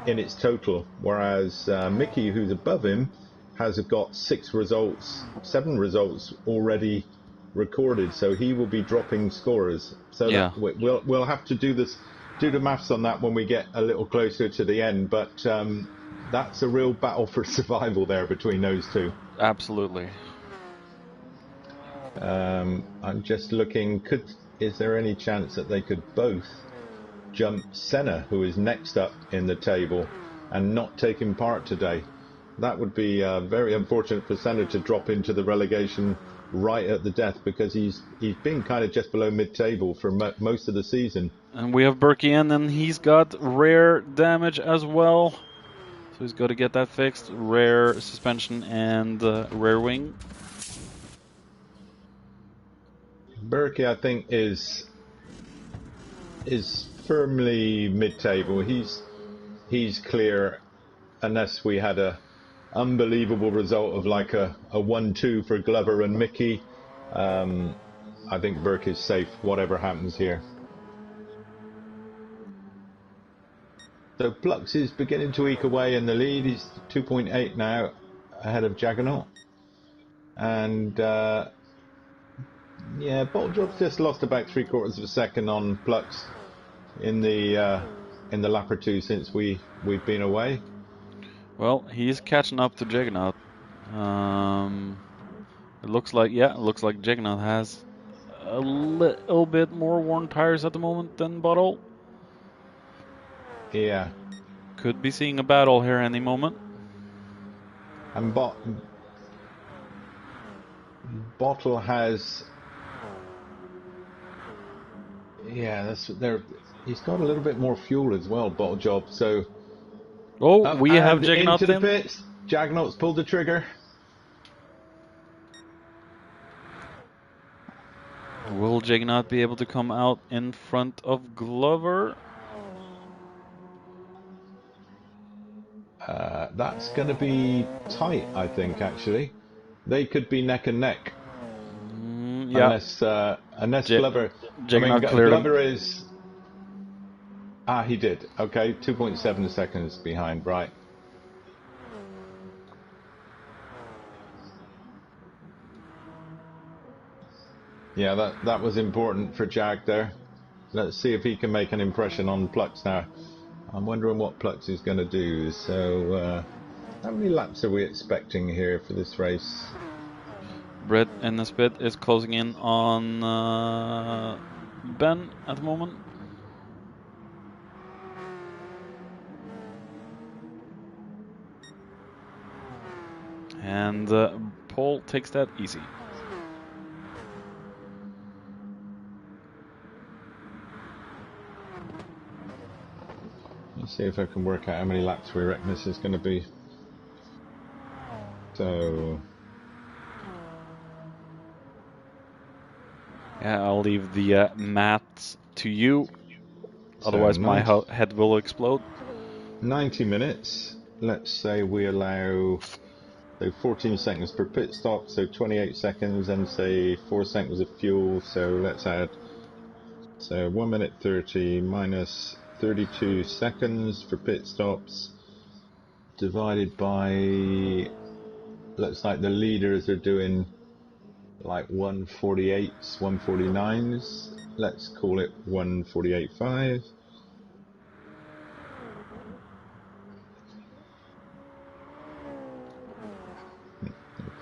in its total. Whereas Mickey, who's above him, has got 7 results already recorded, so he will be dropping scores. So Yeah. that we'll have to do the maths on that when we get a little closer to the end. But that's a real battle for survival there between those two. Absolutely. I'm just looking. Is there any chance that they could both jump Senna, who is next up in the table, and not taking part today? That would be very unfortunate for Senna to drop into the relegation right at the death, because he's been kind of just below mid-table for most of the season. And we have Berkey in, and he's got rare damage as well. So he's got to get that fixed. Rare suspension and rare wing. Berkey, I think, is firmly mid-table. He's clear, unless we had a unbelievable result of like a 1-2 for Glover and Mickey. I think Berkey's safe, whatever happens here. So Plux is beginning to eke away in the lead. He's 2.8 now, ahead of Juggernaut. And yeah, Bottledrop's just lost about 3/4 of a second on Plux in the lap or two since we've been away. Well, he's catching up to Juggernaut. It looks like Juggernaut has a little bit more worn tires at the moment than Bottle. Yeah. Could be seeing a battle here any moment. And Bottle has, yeah, he's got a little bit more fuel as well, Bottle Job. So we have Juggernaut into the pits. Juggernaut's pulled the trigger. Will Juggernaut be able to come out in front of Glover? That's going to be tight, I think, actually. They could be neck and neck. Yeah. Unless Glover... Glover is... he did. Okay, 2.7 seconds behind, right. Yeah, that was important for Jag there. Let's see if he can make an impression on Plux now. I'm wondering what Plux is going to do. So, how many laps are we expecting here for this race? Brett in the spit is closing in on Ben at the moment. And Paul takes that easy. Let's see if I can work out how many laps we reckon this is going to be. So... yeah, I'll leave the maths to you. Otherwise, my head will explode. 90 minutes. Let's say we allow 14 seconds per pit stop, so 28 seconds, and say 4 seconds of fuel. So let's add 1 minute 30 minus 32 seconds for pit stops, divided by, looks like the leaders are doing like 148s, 149s. Let's call it 148.5.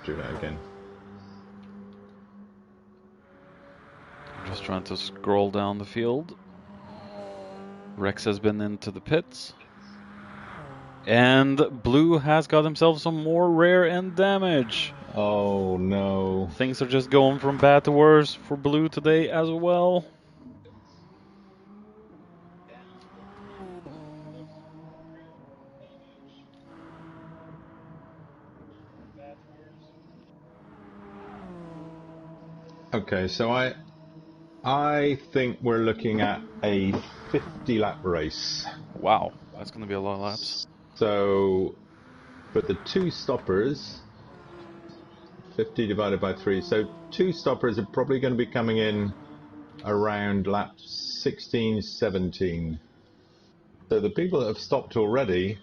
Do that again. I'm just trying to scroll down the field. Rex has been into the pits. And Blue has got himself some more rare and damage. Oh no. Things are just going from bad to worse for Blue today as well. Okay, so I think we're looking at a 50 lap race. Wow, that's going to be a lot of laps. So, for the 2 stoppers, 50 divided by 3, so 2 stoppers are probably going to be coming in around lap 16, 17. So the people that have stopped already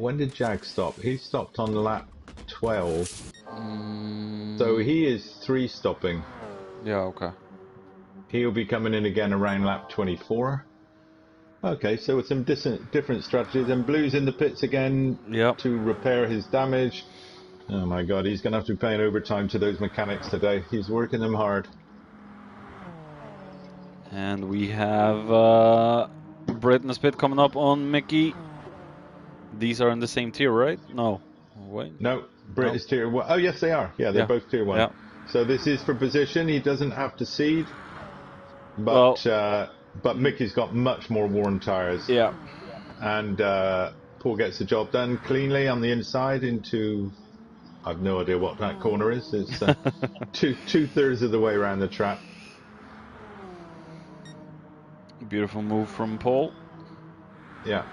when did Jag stop? He stopped on lap 12. So he is 3 stopping. Yeah, okay. He'll be coming in again around lap 24. Okay, so with some different strategies. And Blue's in the pits again to repair his damage. Oh my god, he's going to have to be paying overtime to those mechanics today. He's working them hard. And we have Britt and Spit coming up on Mickey. These are in the same tier, right? No. Wait. No, Britt is tier 1. Oh, yes, they are. Yeah, they're both tier 1. Yeah. So this is for position. He doesn't have to seed. But Mickey's got much more worn tyres. Yeah. And Paul gets the job done cleanly on the inside into... I've no idea what that corner is. It's two-thirds of the way around the track. Beautiful move from Paul. Yeah.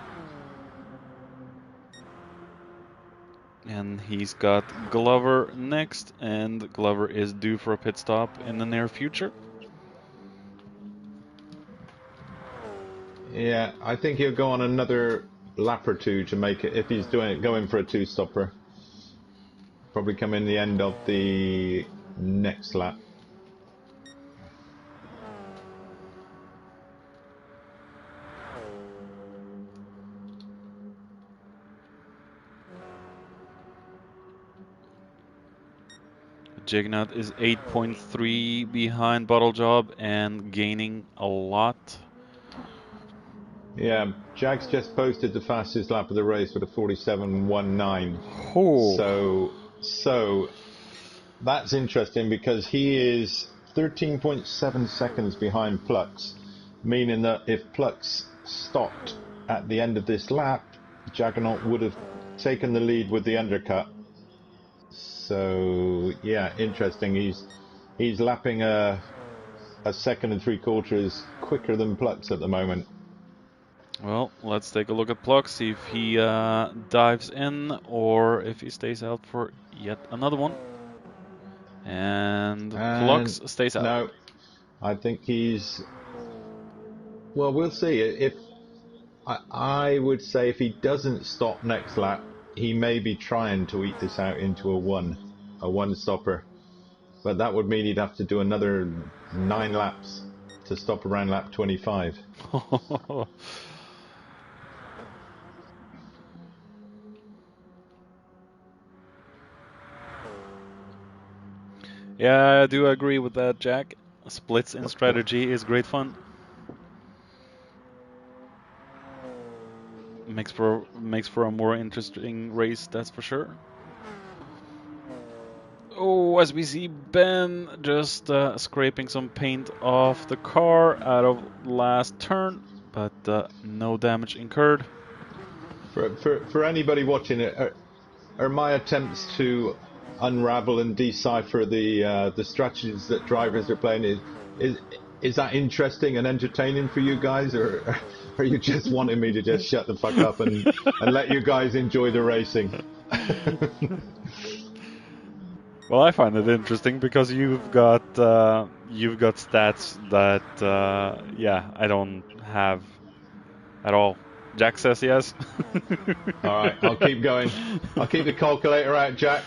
And he's got Glover next, and Glover is due for a pit stop in the near future. Yeah, I think he'll go on another lap or two to make it, if he's going for a 2-stopper. Probably come in the end of the next lap. Jignaut is 8.3 behind Bottle Job and gaining a lot. Yeah, Jag's just posted the fastest lap of the race with a 47.19. Oh. So that's interesting because he is 13.7 seconds behind Plux, meaning that if Plux stopped at the end of this lap, Juggernaut would have taken the lead with the undercut. So yeah, interesting. He's lapping a 1 3/4 quicker than Plux at the moment. Well, let's take a look at Plux, see if he dives in or if he stays out for yet another one. And Plux stays out. No, I think he's... Well, we'll see. If I would say if he doesn't stop next lap, he may be trying to eat this out into a one stopper. But that would mean he'd have to do another 9 laps to stop around lap 25. Yeah, I do agree with that, Jack. Splits in strategy is great fun. Makes for a more interesting race, that's for sure. Oh, as we see Ben just scraping some paint off the car out of last turn, but no damage incurred. For anybody watching it, are my attempts to unravel and decipher the strategies that drivers are playing, is that interesting and entertaining for you guys, or are you just wanting me to just shut the fuck up and let you guys enjoy the racing? Well, I find it interesting because you've got stats that I don't have at all. Jack says yes. All right, I'll keep going. I'll keep the calculator out, Jack.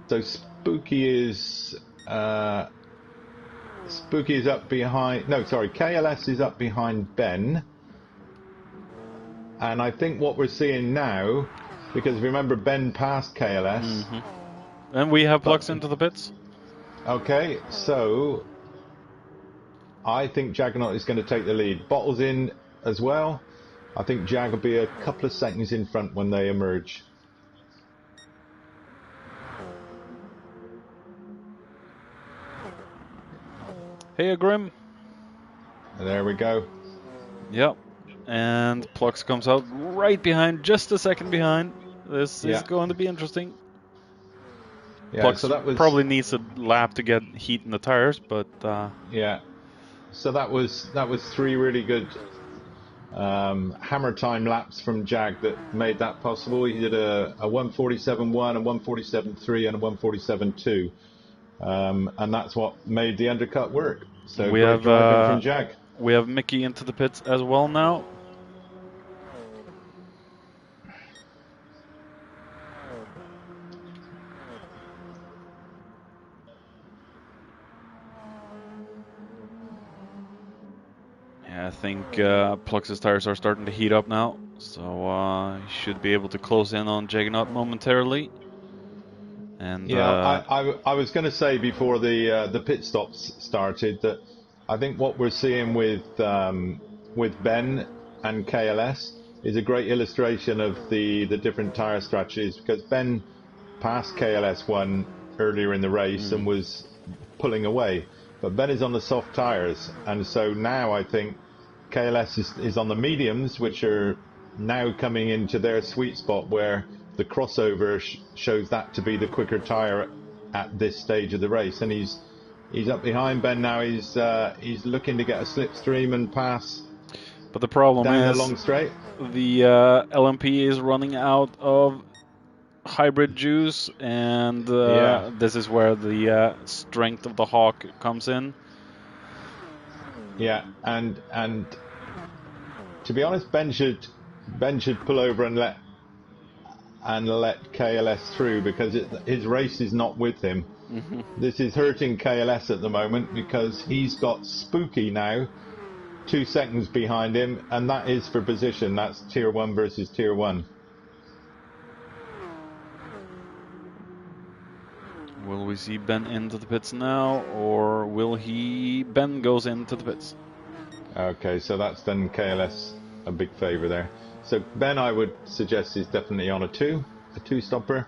So Spooky is up behind. No, sorry, KLS is up behind Ben. And I think what we're seeing now, because remember Ben passed KLS. Mm-hmm. And we have Plux into the pits. Okay, so I think Juggernaut is going to take the lead. Bottles in as well. I think Jag will be a couple of seconds in front when they emerge. Hey, Grim. There we go. Yep. And Plux comes out right behind, just a second behind. This is going to be interesting. Yeah, Plux so that was probably needs a lap to get heat in the tires, but yeah. So that was 3 really good hammer time laps from Jag that made that possible. He did a 1:47.1, a 1:47.3, and a 1:47.2. and that's what made the undercut work. So We great have driving from Jag. we have Mickey into the pits as well now. Yeah, I think Plux's tires are starting to heat up now, so he should be able to close in on Juggernaut momentarily. And Yeah, I was going to say before the pit stops started that I think what we're seeing with Ben and KLS is a great illustration of the different tire strategies, because Ben passed KLS one earlier in the race and was pulling away, but Ben is on the soft tires, and so now I think KLS is on the mediums, which are now coming into their sweet spot where the crossover shows that to be the quicker tire at this stage of the race, and he's up behind Ben now. He's looking to get a slipstream and pass. But the problem down is the long straight. The LMP is running out of hybrid juice, and this is where the strength of the Hawk comes in. Yeah, and to be honest, Ben should pull over and let KLS through, because his race is not with him. This is hurting KLS at the moment, because he's got Spooky now 2 seconds behind him, and that is for position. That's tier 1 versus tier 1. Will we see Ben into the pits now, or will Ben goes into the pits? Okay, so that's done KLS a big favour there. So Ben, I would suggest, is definitely on a 2 stopper.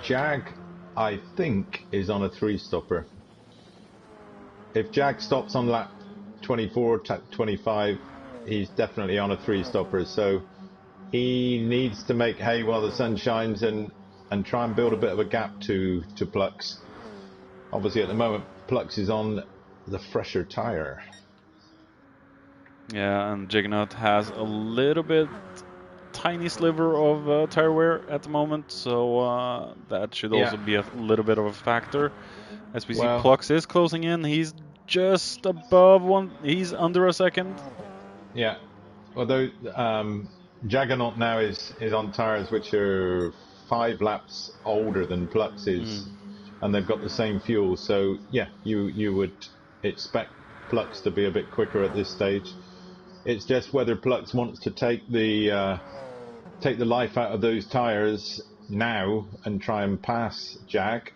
Jag, I think, is on a 3 stopper. If Jag stops on lap 24, 25, he's definitely on a 3 stopper. So he needs to make hay while the sun shines and try and build a bit of a gap to Plux. Obviously, at the moment, Plux is on the fresher tire. Yeah, and Juggernaut has a little bit, tiny sliver of tire wear at the moment, so that should also be a little bit of a factor. As we see, Plux is closing in. He's just above one. He's under a second. Yeah, although Juggernaut now is on tires which are 5 laps older than Plux is, and they've got the same fuel. So yeah, you would expect Plux to be a bit quicker at this stage. It's just whether Plux wants to take the life out of those tires now and try and pass Jag,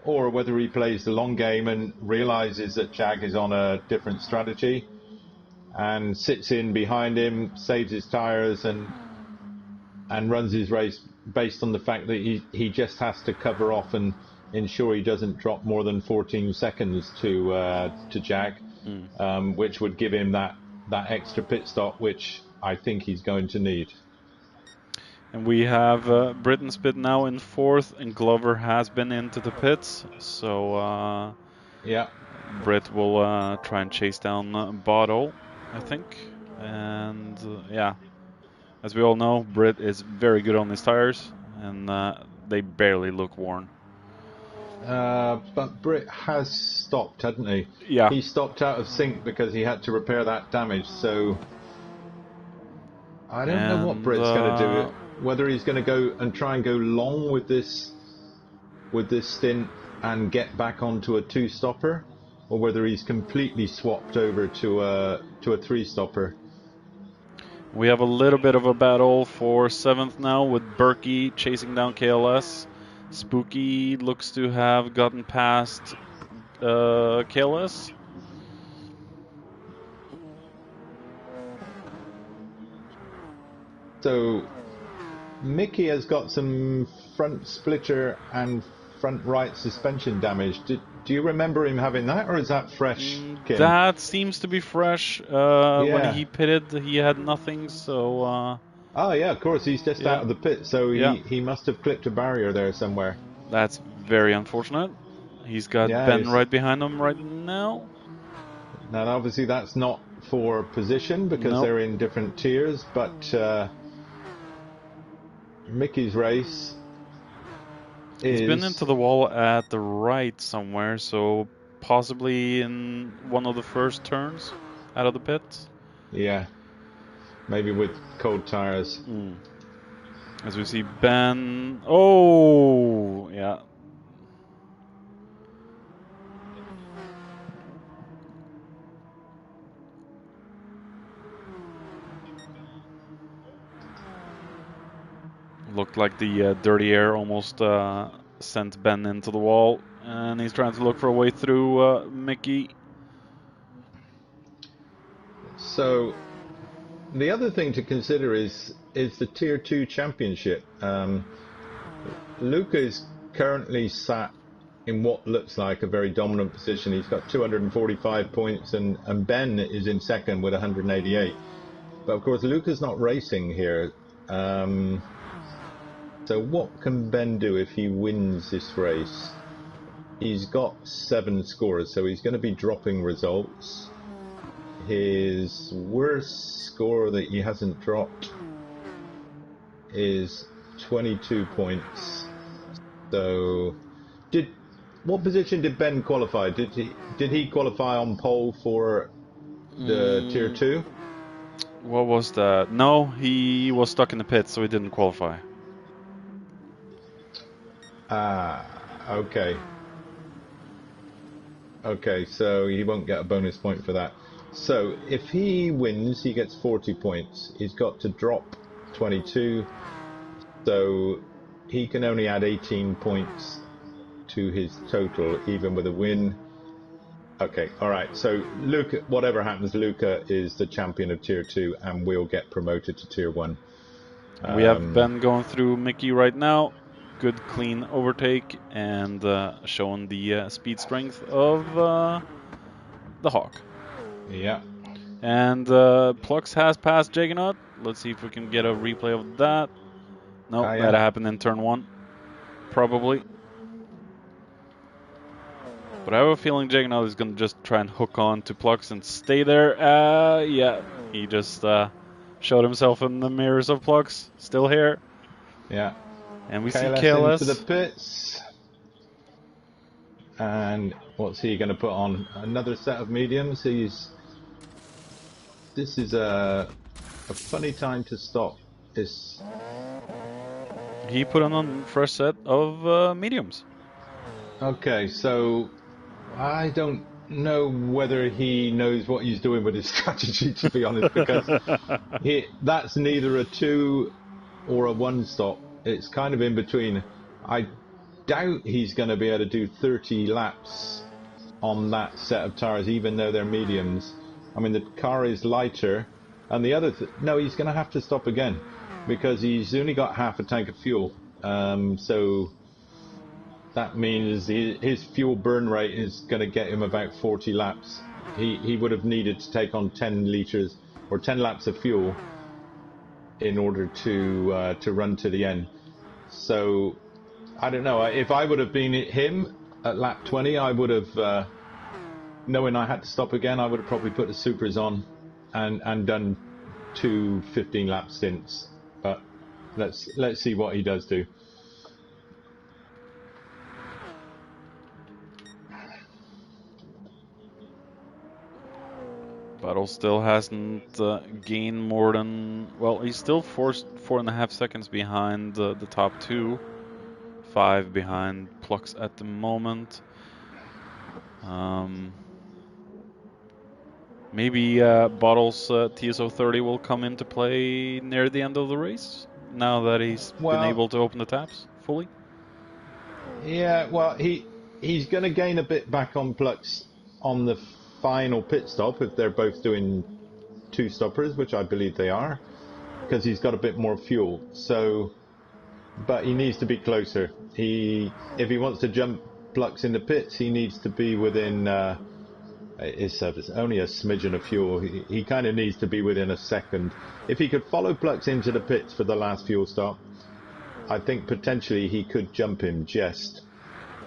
or whether he plays the long game and realizes that Jag is on a different strategy and sits in behind him, saves his tires, and runs his race based on the fact that he just has to cover off and ensure he doesn't drop more than 14 seconds to Jag, which would give him that extra pit stop, which I think he's going to need. And we have Britain's pit now in 4th, and Glover has been into the pits. So Brit will try and chase down Bottle, I think. And as we all know, Brit is very good on his tires, and they barely look worn. But Brit has stopped, hasn't he? Yeah. He stopped out of sync because he had to repair that damage, so I don't know what Brit's going to do. Whether he's going to go and try and go long with this stint and get back onto a 2 stopper, or whether he's completely swapped over to a 3 stopper. We have a little bit of a battle for 7th now, with Berkey chasing down KLS. Spooky looks to have gotten past KLS. So Mickey has got some front splitter and front right suspension damage. Do you remember him having that, or is that fresh, Kim? That seems to be fresh. When he pitted, he had nothing, so... Oh yeah, of course, he's just out of the pit, so he must have clipped a barrier there somewhere. That's very unfortunate. He's got Ben right behind him right now. Now obviously that's not for position, because they're in different tiers, but Mickey's race It's been is... into the wall at the right somewhere, so possibly in one of the first turns out of the pit. Yeah, maybe with cold tires. As we see Ben... Oh! Yeah. Looked like the dirty air almost sent Ben into the wall, and he's trying to look for a way through Mickey. So the other thing to consider is the Tier 2 championship. Luca is currently sat in what looks like a very dominant position. He's got 245 points, and Ben is in second with 188. But of course, Luca's not racing here. So what can Ben do if he wins this race? He's got 7 scores, so he's going to be dropping results. His worst score that he hasn't dropped is 22 points. So, what position did Ben qualify? Did he qualify on pole for the Tier 2? What was that? No, he was stuck in the pit, so he didn't qualify. Okay. Okay, so he won't get a bonus point for that. So if he wins, he gets 40 points. He's got to drop 22, so he can only add 18 points to his total, even with a win. Okay, alright, so Luca, whatever happens, Luca is the champion of Tier 2 and will get promoted to Tier 1. We have Ben going through Mickey right now. Good clean overtake and showing the speed strength of the Hawk. Yeah. And Plux has passed Juggernaut. Let's see if we can get a replay of that. No, Yeah. that happened in turn 1. Probably. But I have a feeling Juggernaut is going to just try and hook on to Plux and stay there. Yeah, he just showed himself in the mirrors of Plux. Still here. Yeah. And we see KLS KLS. into the pits. And what's he going to put on? Another set of mediums. This is a funny time to stop. He put on first set of mediums. Okay, so I don't know whether he knows what he's doing with his strategy, to be honest, because that's neither a 2 or a 1 stop. It's kind of in between. I doubt he's going to be able to do 30 laps on that set of tires, even though they're mediums. I mean, the car is lighter, and the other no, he's going to have to stop again because he's only got half a tank of fuel. So that means his fuel burn rate is going to get him about 40 laps. He would have needed to take on 10 liters or 10 laps of fuel in order to run to the end. So I don't know. If I would have been him at lap 20, I would have, knowing I had to stop again, I would have probably put the supers on and done 2 15-lap stints. But let's see what he does do. Battle still hasn't gained more than... Well, he's still 4.5 seconds behind the top 2. 5 behind Plux at the moment. Maybe Bottle's TSO30 will come into play near the end of the race, now that he's been able to open the taps fully. Yeah, well, he's going to gain a bit back on Plux on the final pit stop if they're both doing 2 stoppers, which I believe they are, because he's got a bit more fuel. So, but he needs to be closer. If he wants to jump Plux in the pits, he needs to be within it's only a smidgen of fuel. He kind of needs to be within a second. If he could follow Plux into the pits for the last fuel stop, I think potentially he could jump him just.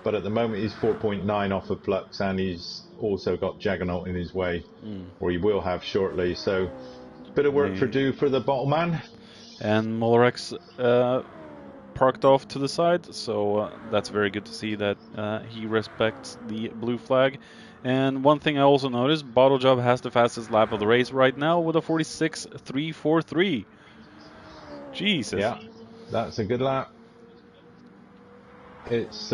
But at the moment he's 4.9 off of Plux, and he's also got Juggernaut in his way, or he will have shortly. So, bit of work to do for the bottle man. And Molerex parked off to the side, so that's very good to see that he respects the blue flag. And one thing I also noticed, Bottle Job has the fastest lap of the race right now with a 46.343. Jesus. Yeah, that's a good lap. It's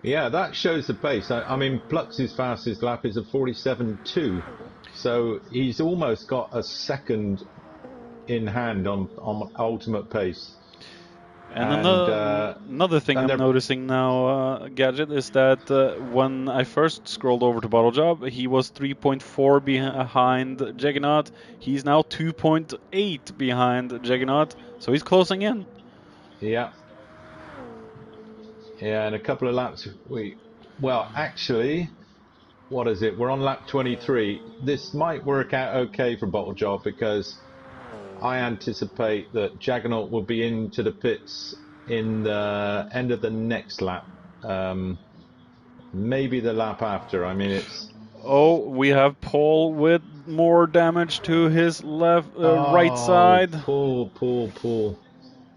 yeah, that shows the pace. I mean, Plux's fastest lap is a 47.2, so he's almost got a second in hand on ultimate pace. And another thing I'm noticing now, Gadget, is that when I first scrolled over to Bottle Job, he was 3.4 behind Juggernaut. He's now 2.8 behind Juggernaut, so he's closing in. Yeah. Yeah, in a couple of laps, well, actually, what is it? We're on lap 23. This might work out okay for Bottle Job because I anticipate that Juggernaut will be into the pits in the end of the next lap. Maybe the lap after. I mean, it's... Oh, we have Paul with more damage to his right side. Paul.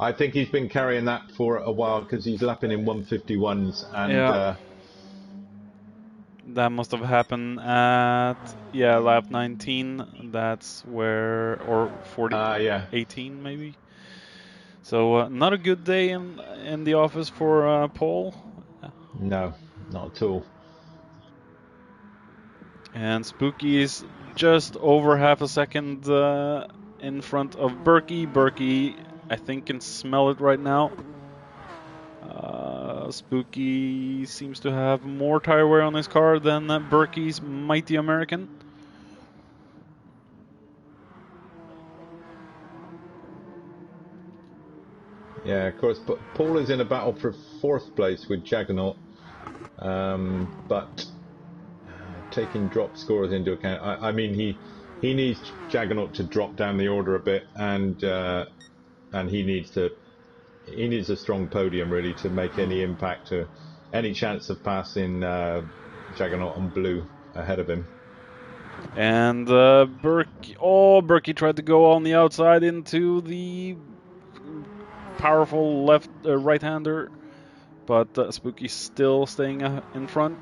I think he's been carrying that for a while because he's lapping in 151s and yeah. That must have happened at lap 19. That's where, or 40, 18 maybe. So not a good day in the office for Paul. No, not at all. And Spooky is just over half a second in front of Berkey. Berkey, I think, can smell it right now. Spooky seems to have more tire wear on his car than Berkey's Mighty American. Yeah, of course, but Paul is in a battle for 4th place with Juggernaut, but taking drop scores into account, I mean, he needs Juggernaut to drop down the order a bit, and he needs a strong podium really to make any impact, to any chance of passing Juggernaut on blue ahead of him. And Berkey tried to go on the outside into the powerful right-hander, but Spooky's still staying in front.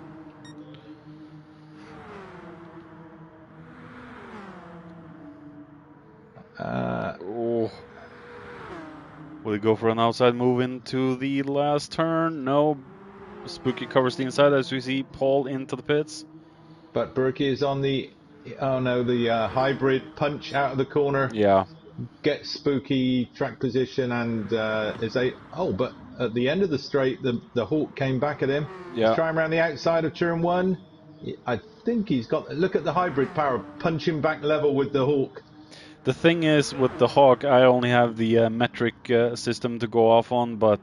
Will he go for an outside move into the last turn? No. Spooky covers the inside as we see Paul into the pits. But Berkey is on the hybrid punch out of the corner. Yeah. Gets Spooky track position and but at the end of the straight, the Hawk came back at him. Yeah. He's trying around the outside of turn 1. I think he's got, look at the hybrid power, punching back level with the Hawk. The thing is, with the Hawk, I only have the metric system to go off on, but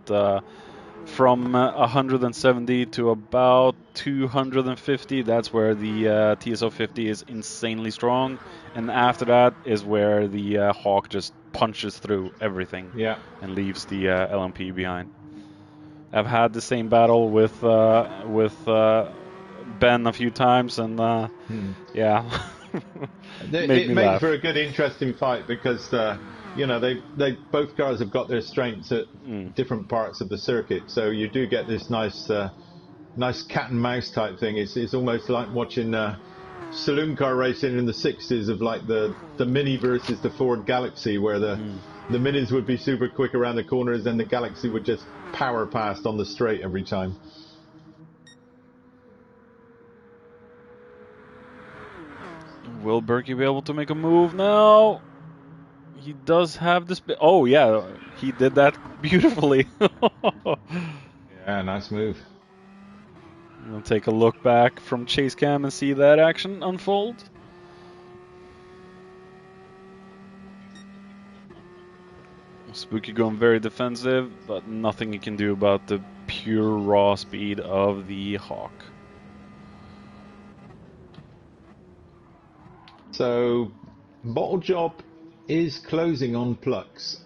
from 170 to about 250, that's where the TSO 50 is insanely strong, and after that is where the Hawk just punches through everything and leaves the LMP behind. I've had the same battle with Ben a few times, and it makes for a good, interesting fight because they both cars have got their strengths at different parts of the circuit, so you do get this nice cat and mouse type thing. It's almost like watching saloon car racing in the 60s of like the Mini versus the Ford Galaxy, where the Minis would be super quick around the corners and the Galaxy would just power past on the straight every time. Will Berkey be able to make a move now? He does have this. Oh yeah, he did that beautifully. Yeah, nice move. We'll take a look back from chase cam and see that action unfold. Spooky going very defensive, but nothing he can do about the pure raw speed of the Hawk. So, Bottle Job is closing on Plux.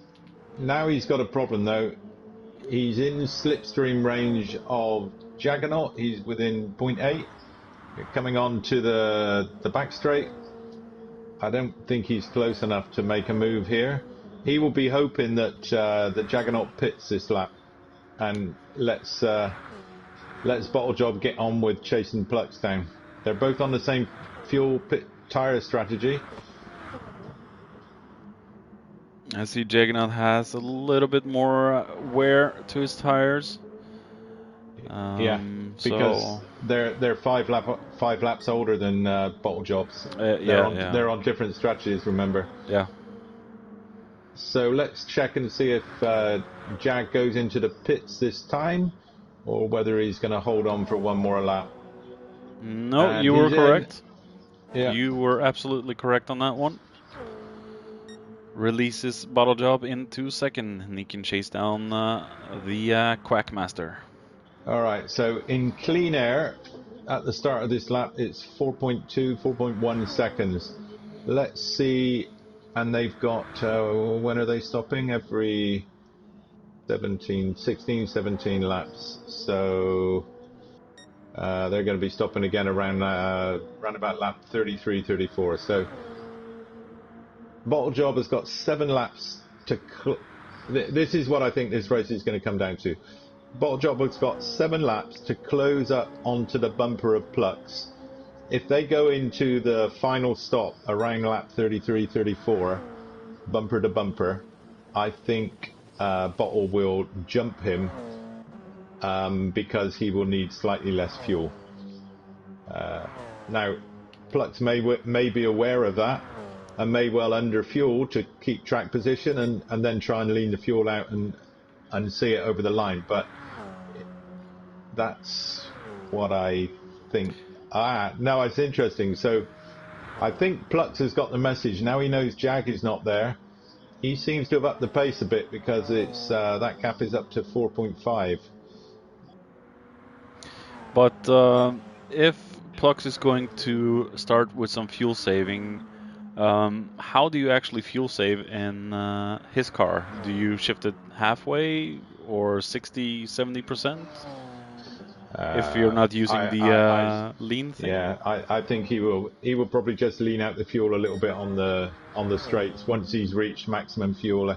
Now he's got a problem though. He's in slipstream range of Juggernaut. He's within 0.8. Coming on to the back straight. I don't think he's close enough to make a move here. he will be hoping that the Juggernaut pits this lap, and let's Bottle Job get on with chasing Plux down. They're both on the same fuel pit tire strategy. I see Juggernaut has a little bit more wear to his tires. Yeah, because they're five laps older than Bottle Jobs. They're on different strategies, remember? Yeah. So let's check and see if Jag goes into the pits this time, or whether he's going to hold on for one more lap. No, And you were correct. Yeah. You were absolutely correct on that one. Releases Bottle Job into second, and he can chase down the Quackmaster. Alright, so in clean air, at the start of this lap, it's 4.2, 4.1 seconds. Let's see, and they've got, when are they stopping? Every 16, 17 laps. So they're going to be stopping again around about lap 33, 34. So Bottle Job has got 7 laps to... This is what I think this race is going to come down to. Bottle Job has got 7 laps to close up onto the bumper of Plux. If they go into the final stop around lap 33, 34, bumper to bumper, I think Bottle will jump him because he will need slightly less fuel. Now, Plux may be aware of that and may well under fuel to keep track position and then try and lean the fuel out and see it over the line, but that's what I think. Now it's interesting. So I think Plux has got the message. Now he knows Jag is not there. He seems to have upped the pace a bit because it's that gap is up to 4.5. But if Plux is going to start with some fuel saving, how do you actually fuel save in his car? Do you shift it halfway or 60, 70%? If you're not using the lean thing? Yeah, I think he will probably just lean out the fuel a little bit on the straights once he's reached maximum fuel.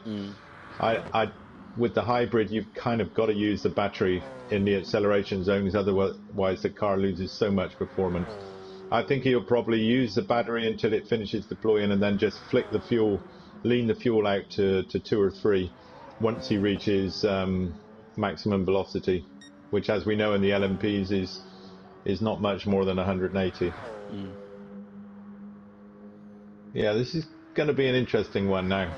With the hybrid, you've kind of got to use the battery in the acceleration zones, otherwise the car loses so much performance. I think he'll probably use the battery until it finishes deploying and then just flick the fuel, lean the fuel out to 2 or 3 once he reaches maximum velocity, which, as we know in the LMPs, is not much more than 180. Yeah, this is going to be an interesting one now.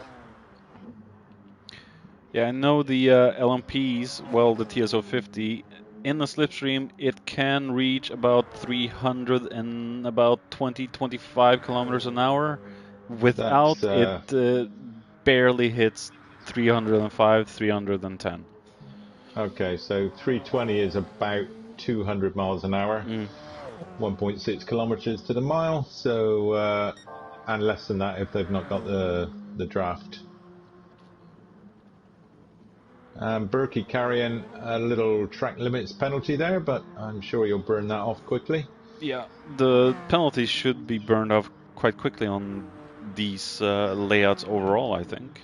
Yeah, I know the LMPs, well, the TSO50, in the slipstream, it can reach about 300 and about 20-25 kilometers an hour. Without it barely hits 305, 310. Okay, so 320 is about 200 miles an hour, 1.6 kilometers to the mile. So, and less than that if they've not got the draft. Berkey carrying a little track limits penalty there, but I'm sure you'll burn that off quickly. Yeah, the penalty should be burned off quite quickly on these layouts overall, I think.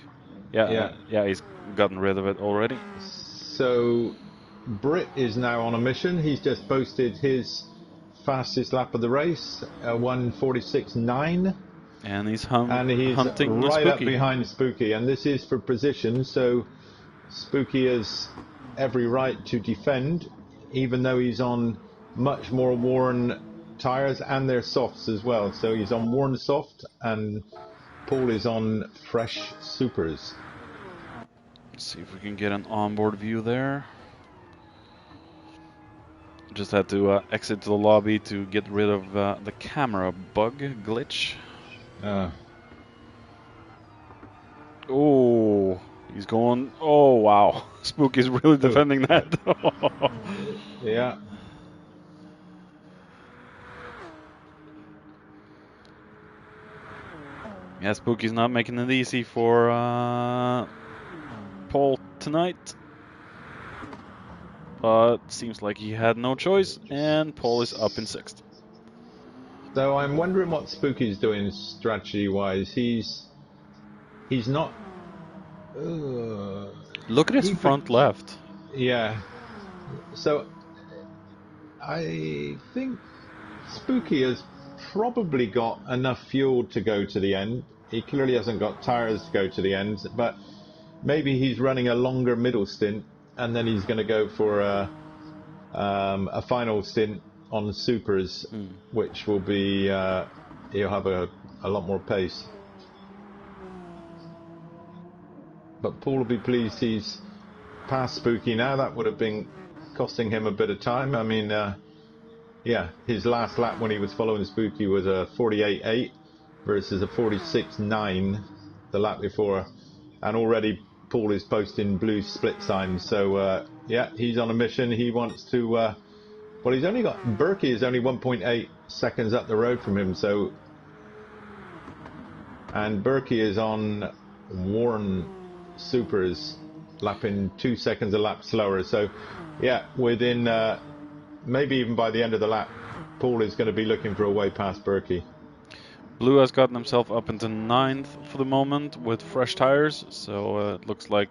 Yeah, he's gotten rid of it already. So Britt is now on a mission. He's just posted his fastest lap of the race, 1:46.9. And he's hunting right up behind Spooky. And this is for position, so Spooky has every right to defend, even though he's on much more worn tyres, and they're softs as well. So he's on worn soft, and Paul is on fresh supers. Let's see if we can get an onboard view there. Just had to exit the lobby to get rid of the camera bug glitch. Oh, he's going. Oh, wow. Spooky's really defending that. Yeah. Yeah, Spooky's not making it easy for Paul tonight. But seems like he had no choice, and Paul is up in 6th. So I'm wondering what Spooky's doing strategy-wise. He's not Look at his He front put- left. Yeah. So I think Spooky has probably got enough fuel to go to the end. He clearly hasn't got tires to go to the end, but maybe he's running a longer middle stint, and then he's going to go for a final stint on the supers, which will be he'll have a lot more pace. But Paul will be pleased he's past Spooky now. That would have been costing him a bit of time. I mean, yeah, his last lap when he was following Spooky was a 48.8 versus a 46.9 the lap before. And already Paul is posting blue split signs. So, yeah, he's on a mission. He wants to... well, he's only got... Berkey is only 1.8 seconds up the road from him, so... And Berkey is on Warren Supers, lapping 2 seconds a lap slower. So, yeah, within... maybe even by the end of the lap, Paul is going to be looking for a way past Berkey. Blue has gotten himself up into 9th for the moment with fresh tires, so it looks like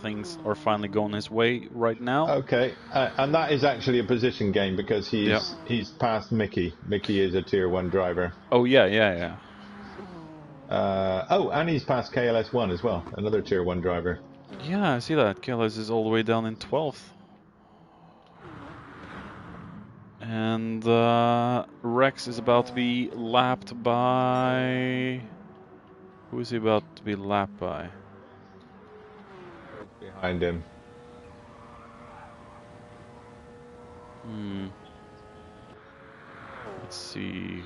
things are finally going his way right now. Okay, and that is actually a position game because he's past Mickey. Mickey is a Tier 1 driver. Oh, yeah. Oh, and he's past KLS1 as well, another Tier 1 driver. Yeah, I see that. KLS is all the way down in 12th. And Rex is about to be lapped by... Who is he about to be lapped by? Behind him. Let's see.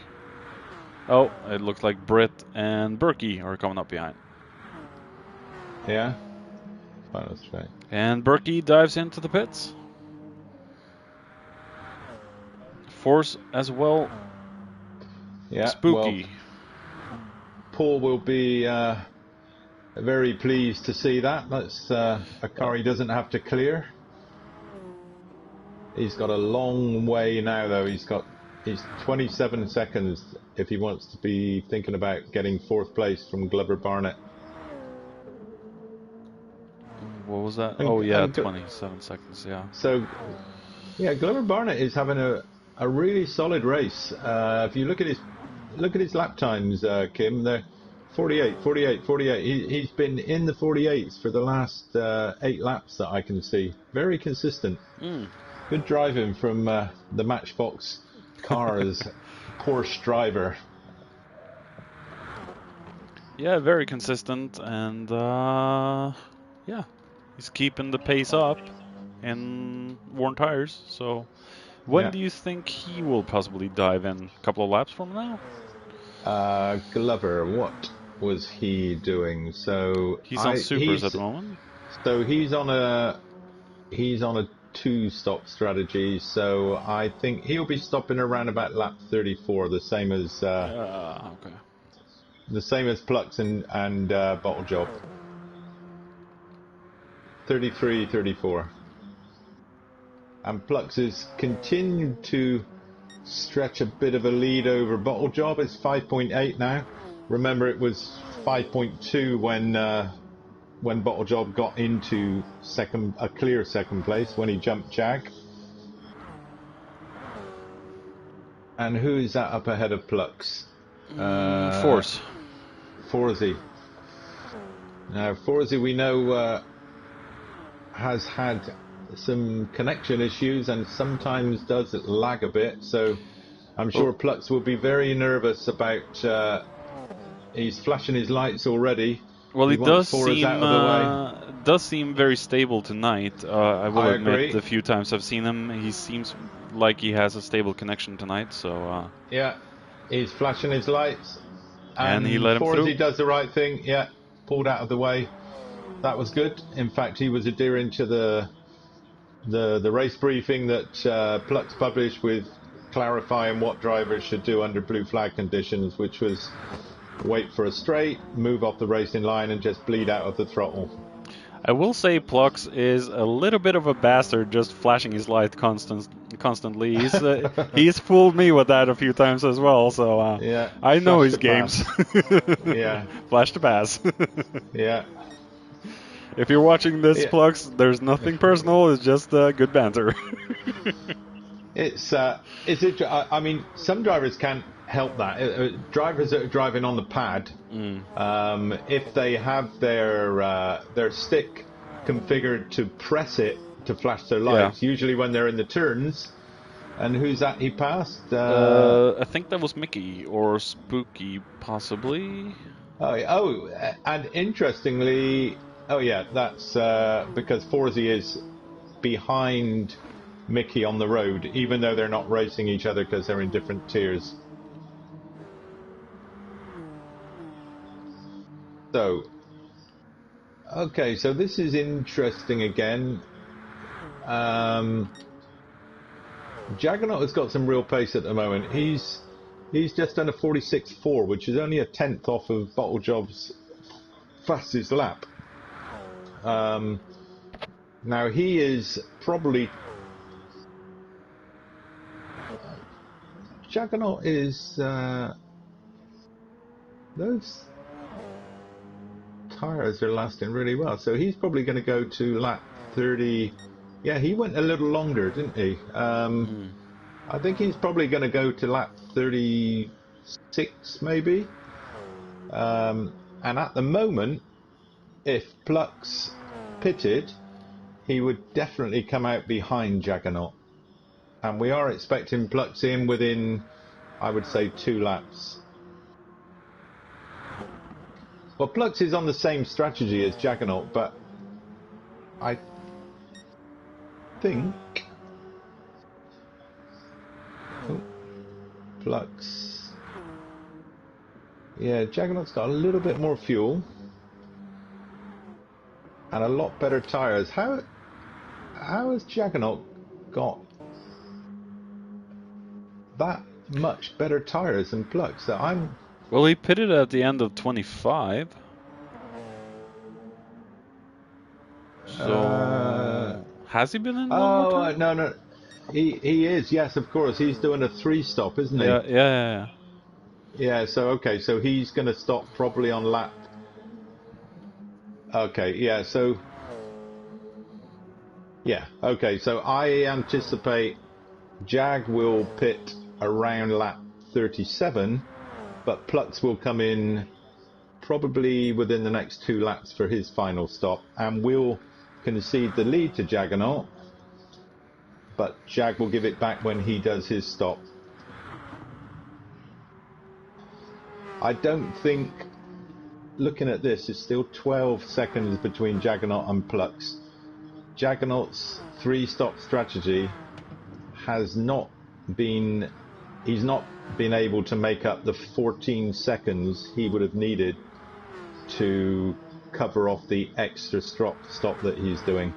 Oh, it looks like Britt and Berkey are coming up behind. Yeah? Final straight. And Berkey dives into the pits. Force as well. Yeah, Spooky. Well, Paul will be very pleased to see that. That's a car he doesn't have to clear. He's got a long way now, though. He's 27 seconds if he wants to be thinking about getting 4th place from Glover Barnett. What was that? And, oh yeah, 27 seconds. Yeah. So, yeah, Glover Barnett is having a really solid race. If you look at his lap times, Kim, they're 48, 48, 48. He's been in the 48s for the last 8 laps that I can see. Very consistent. Good driving from the Matchbox Cars Porsche driver. Yeah, very consistent, and yeah, he's keeping the pace up in worn tires. So, when do you think he will possibly dive in? A couple of laps from now? Glover, what was he doing? So he's on supers at the moment. So he's on a 2-stop strategy. So I think he'll be stopping around about lap 34, the same as okay. The same as Plux and Bottle Job. 33, 34. And Plux has continued to stretch a bit of a lead over Bottle Job. It's 5.8 now. Remember, it was 5.2 when Bottle Job got into a clear second place when he jumped Jag. And who is that up ahead of Plux? Force. Forzy. Now, Forzy, we know, has had some connection issues and sometimes does lag a bit, so I'm sure Plux will be very nervous about... he's flashing his lights already. Well, he does seem very stable tonight. I will admit, the few times I've seen him, he seems like he has a stable connection tonight. So yeah, he's flashing his lights, and he let him through. He does the right thing. Yeah, pulled out of the way. That was good. In fact, he was adhering to the race briefing that Plux published with clarifying what drivers should do under blue flag conditions, which was wait for a straight, move off the racing line, and just bleed out of the throttle. I will say Plux is a little bit of a bastard, just flashing his light constantly. He's fooled me with that a few times as well, so yeah, I know his games. Yeah. Flash to pass. Yeah. If you're watching this, Yeah. Plux, there's nothing personal. It's just good banter. It's I mean, some drivers can't help that. Drivers that are driving on the pad, if they have their stick configured to press it to flash their lights, usually when they're in the turns. And who's that he passed? I think that was Mickey or Spooky, possibly. And interestingly, that's because Forzy is behind Mickey on the road, even though they're not racing each other because they're in different tiers. So, okay, so this is interesting again. Jaggernaut has got some real pace at the moment. He's just done a 46.4, which is only a tenth off of Bottlejob's fastest lap. Now he is probably Jaggernaut is those tires are lasting really well, so he's probably going to go to lap 30. Yeah, he went a little longer, didn't he? I think he's probably going to go to lap 36, maybe. And at the moment, if Plux pitted, he would definitely come out behind Jaggernaut. And we are expecting Plux in within, I would say, 2 laps. Well, Plux is on the same strategy as Jaggernaut, but I think Plux. Yeah, Jaggernaut's got a little bit more fuel and a lot better tires. How has Jaggernaut got that much better tires than Plux? Well, he pitted at the end of 25. So has he been in one more time? No. He is, yes, of course. He's doing a 3-stop, isn't he? Yeah. Yeah, so okay, so he's going to stop probably on lap. Okay, yeah, so. Yeah, okay, so I anticipate Jag will pit around lap 37, but Plux will come in probably within the next 2 laps for his final stop, and will concede the lead to Jaggernaut. But Jag will give it back when he does his stop. I don't think, looking at this, it's still 12 seconds between Jaggernaut and Plux. Jaggernaut's 3-stop strategy has not been, he's not been able to make up the 14 seconds he would have needed to cover off the extra stop that he's doing.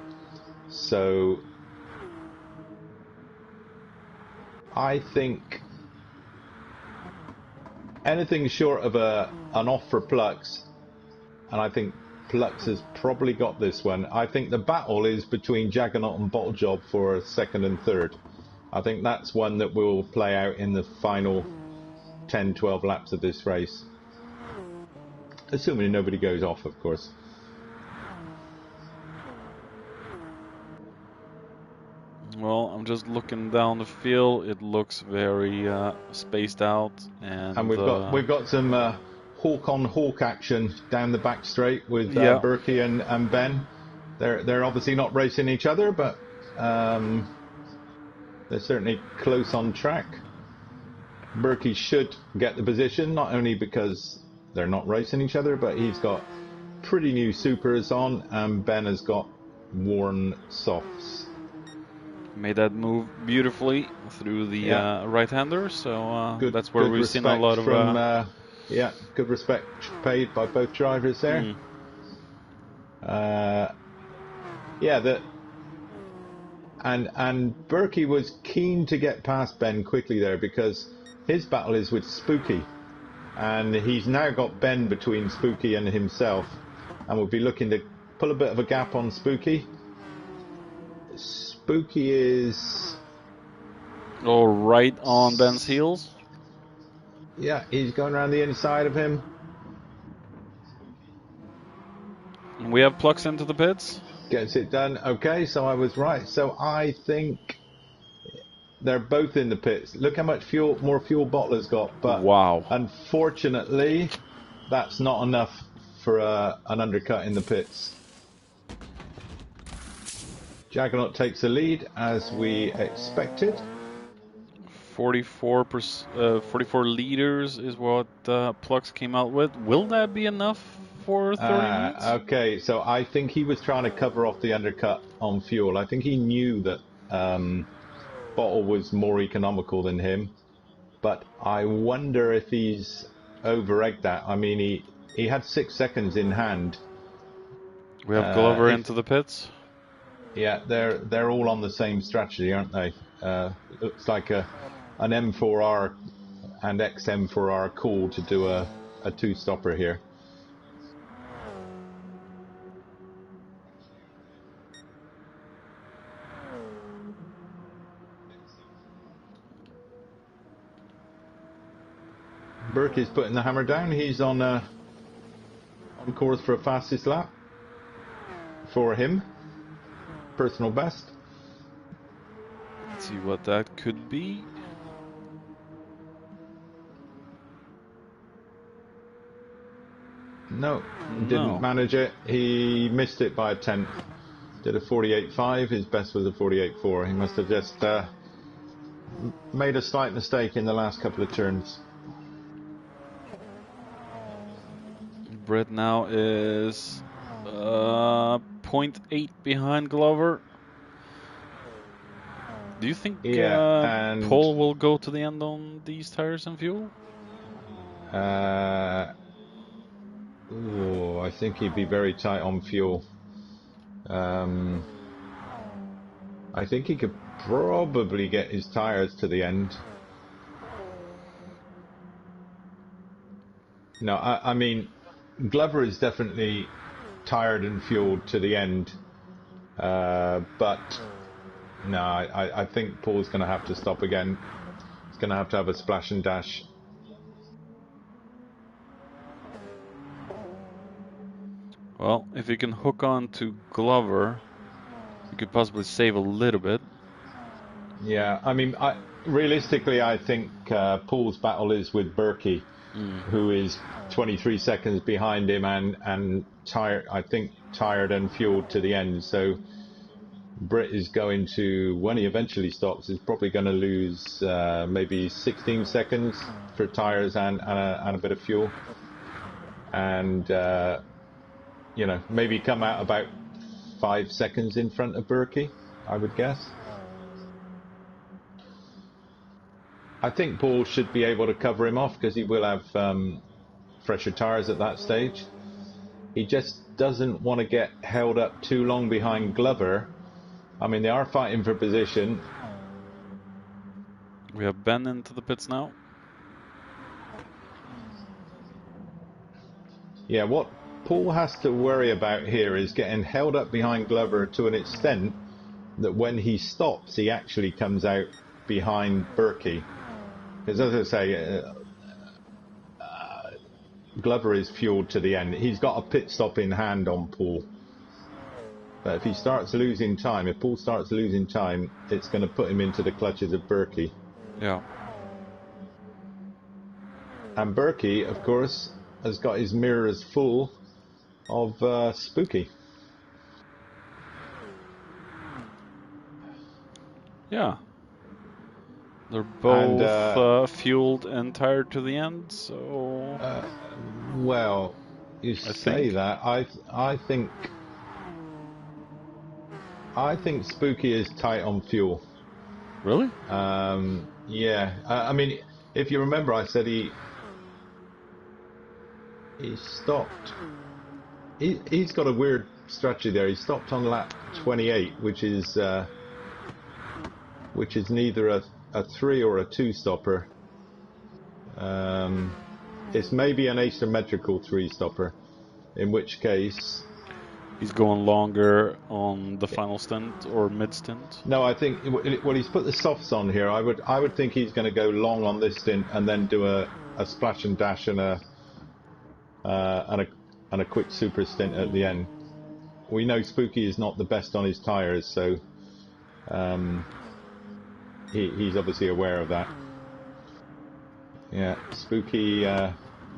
So I think anything short of an off for Plux, and I think Plux has probably got this one. I think the battle is between Jaggernaut and Bottlejob for 2nd and 3rd. I think that's one that will play out in the final 10-12 laps of this race. Assuming nobody goes off, of course. Well, I'm just looking down the field. It looks very spaced out, and we've got some hawk on hawk action down the back straight with Berkey and Ben. They're obviously not racing each other, but they're certainly close on track. Berkey should get the position, not only because they're not racing each other, but he's got pretty new supers on, and Ben has got worn softs. Made that move beautifully through the right-hander, so that's where we've seen a lot of... good respect paid by both drivers there. And Berkey was keen to get past Ben quickly there because his battle is with Spooky, and he's now got Ben between Spooky and himself, and will be looking to pull a bit of a gap on Spooky. Spooky is right on Ben's heels. Yeah, he's going around the inside of him. We have Plux into the pits. Gets it done. Okay, so I was right. So I think they're both in the pits. Look how much more fuel Bottler's got. But Wow. unfortunately, that's not enough for an undercut in the pits. Juggernaut takes the lead as we expected. 44 liters is what Plux came out with. Will that be enough for 30 minutes? Okay, so I think he was trying to cover off the undercut on fuel. I think he knew that Bottle was more economical than him, but I wonder if he's over-egged that. I mean, he had 6 seconds in hand. We have Glover into the pits. Yeah, they're all on the same strategy, aren't they? Looks like an M4R and XM4R call to do a two-stopper here. Burke is putting the hammer down. He's on course for a fastest lap for him. Personal best. Let's see what that could be. No, didn't manage it. He missed it by a tenth. Did a 48.5. His best was a 48.4. He must have just made a slight mistake in the last couple of turns. Brett now is 0.8 behind Glover. Do you think Paul will go to the end on these tires and fuel? I think he'd be very tight on fuel. I think he could probably get his tires to the end. No, I mean, Glover is definitely tired and fueled to the end. But no, I think Paul's going to have to stop again. He's going to have a splash and dash. Well, if you can hook on to Glover, you could possibly save a little bit. Yeah, I mean, realistically, I think Paul's battle is with Berkey, who is 23 seconds behind him and tired. I think tired and fueled to the end. So Britt is going to, when he eventually stops, is probably going to lose maybe 16 seconds for tires and a bit of fuel, and you know, maybe come out about 5 seconds in front of Berkey, I would guess. I think Paul should be able to cover him off because he will have fresher tires at that stage. He just doesn't want to get held up too long behind Glover. I mean, they are fighting for position. We have Ben into the pits now. Yeah, what Paul has to worry about here is getting held up behind Glover to an extent that when he stops, he actually comes out behind Berkey. Because as I say, Glover is fueled to the end. He's got a pit stop in hand on Paul. But if he starts losing time, if Paul starts losing time, it's going to put him into the clutches of Berkey. Yeah. And Berkey, of course, has got his mirrors full of Spooky. Yeah. They're both fueled and tired to the end, so... well, you say that. I think Spooky is tight on fuel. Really? Yeah. I mean, if you remember, I said he stopped. He's got a weird strategy there. He stopped on lap 28, which is neither a 3 or a 2 stopper. It's maybe an asymmetrical 3 stopper, in which case he's going longer on the final stint or mid stint. No, I think well, he's put the softs on here. I would think he's going to go long on this stint and then do a splash and dash and a quick super stint at the end. we know Spooky is not the best on his tyres, so he's obviously aware of that. Yeah, Spooky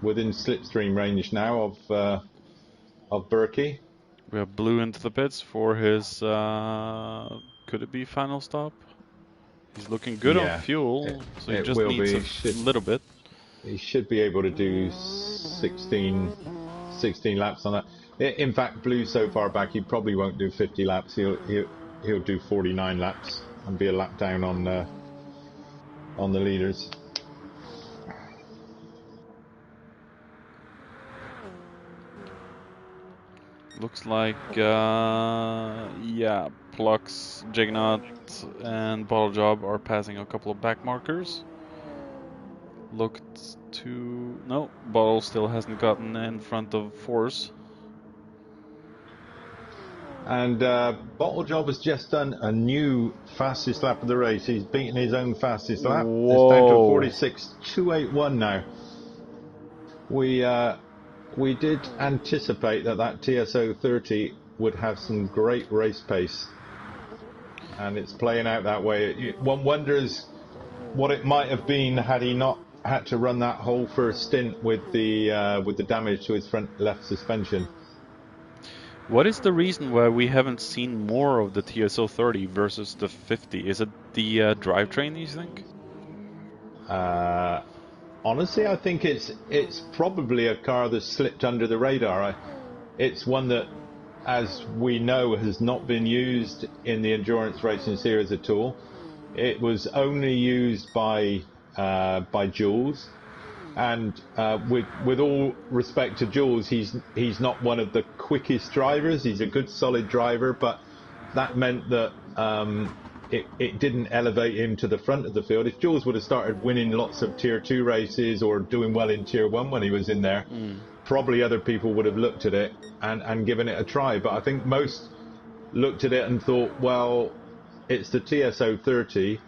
within slipstream range now of Berkey. We have Blue into the pits for his, could it be final stop? He's looking good on fuel, so he just needs a little bit. He should be able to do 16 laps on that. In fact, Blue so far back, he probably won't do 50 laps. He'll do 49 laps and be a lap down on the leaders. Looks like, yeah, Plux, Jignot, and Bottle Job are passing a couple of back markers. No, Bottle still hasn't gotten in front of Force. And Bottle Job has just done a new fastest lap of the race. He's beaten his own fastest lap. Whoa. It's down to 46.281 now. We did anticipate that TSO 30 would have some great race pace, and it's playing out that way. One wonders what it might have been had he not had to run that whole first stint with the damage to his front left suspension. What is the reason why we haven't seen more of the TSO 30 versus the 50? Is it the drivetrain, you think? Honestly, I think it's probably a car that's slipped under the radar. It's one that, as we know, has not been used in the endurance racing series at all. It was only used by Jules, and with all respect to Jules, he's not one of the quickest drivers. He's a good, solid driver, but that meant that it didn't elevate him to the front of the field. If Jules would have started winning lots of Tier 2 races or doing well in Tier 1 when he was in there, probably other people would have looked at it and given it a try. But I think most looked at it and thought, well, it's the TSO 30.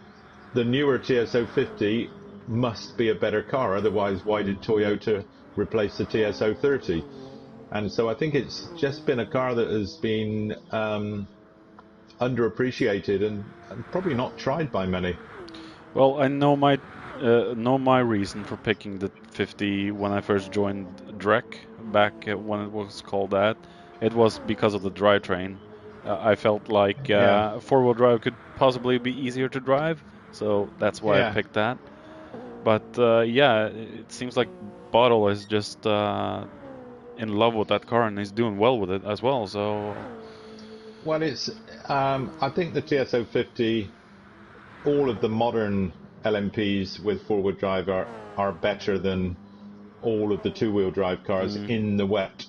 The newer TSO 50 must be a better car. Otherwise, why did Toyota replace the TSO 30? And so I think it's just been a car that has been underappreciated and probably not tried by many. Well, I know my reason for picking the 50 when I first joined Drek back when it was called that. It was because of the drivetrain. I felt like four-wheel drive could possibly be easier to drive, so that's why I picked that. But yeah, it seems like Bottle is just in love with that car and he's doing well with it as well. So. Well, it's. I think the TSO 50, all of the modern LMPs with four-wheel drive are better than all of the two-wheel drive cars in the wet.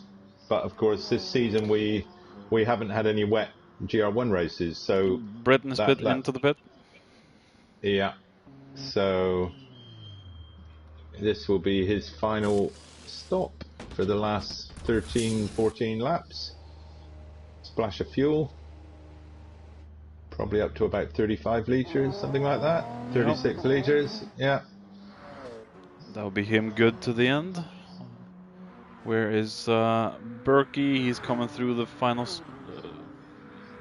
But of course, this season we haven't had any wet GR1 races, so Britain's pit into the pit. Yeah. So this will be his final stop for the last 13, 14 laps. Splash of fuel, probably up to about 35 litres, something like that. 36 litres, yeah. That'll be him good to the end. Where is Berkey? He's coming through the final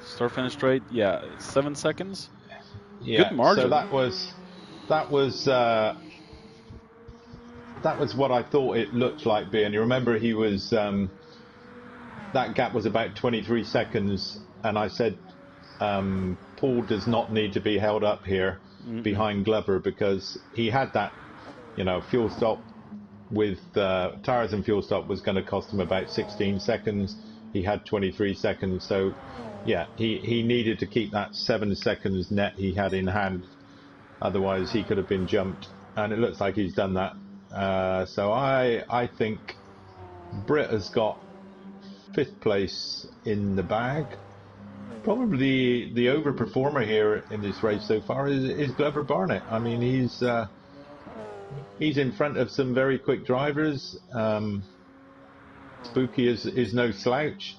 start-finish straight. Yeah, 7 seconds. Yeah, good margin. So that was what I thought it looked like being. You remember he was. That gap was about 23 seconds, and I said Paul does not need to be held up here behind Glover, because he had that, fuel stop with tyres and fuel stop was going to cost him about 16 seconds. He had 23 seconds, so yeah, he needed to keep that 7 seconds net he had in hand, otherwise he could have been jumped, and it looks like he's done that. So I think Britt has got 5th place in the bag. Probably the overperformer here in this race so far is Glover Barnett. I mean, he's in front of some very quick drivers. Spooky is no slouch.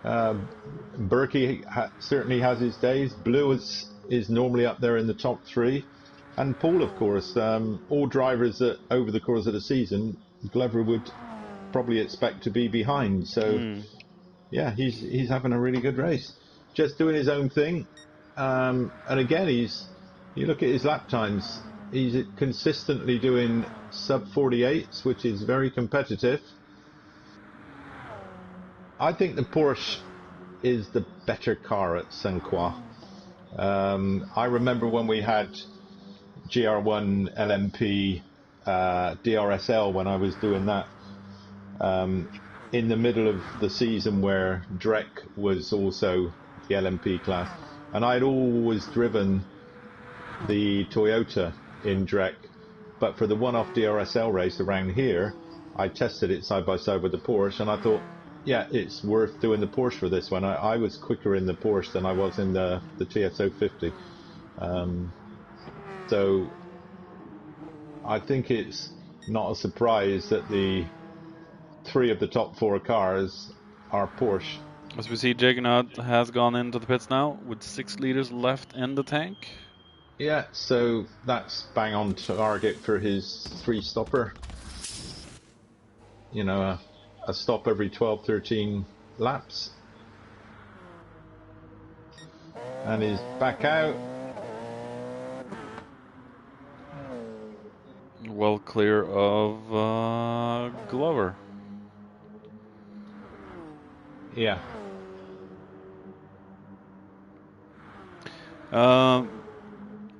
Berkey certainly has his days. Blue is normally up there in the top 3. And Paul, of course, all drivers that over the course of the season, Glover would probably expect to be behind. So yeah, he's having a really good race, just doing his own thing. And again, you look at his lap times, he's consistently doing sub 48s, which is very competitive. I think the Porsche is the better car at Sainte Croix. I remember when we had GR1 LMP DRSL when I was doing that in the middle of the season where Drek was also the LMP class, and I'd always driven the Toyota in Drek, but for the one-off DRSL race around here I tested it side by side with the Porsche, and I thought, yeah, it's worth doing the Porsche for this one. I was quicker in the Porsche than I was in the TSO 50. So I think it's not a surprise that the 3 of the top 4 cars are Porsche. As we see, Juggernaut has gone into the pits now with 6 liters left in the tank. Yeah, so that's bang on target for his 3-stopper. You know, a stop every 12, 13 laps. And he's back out. Well clear of Glover. Yeah.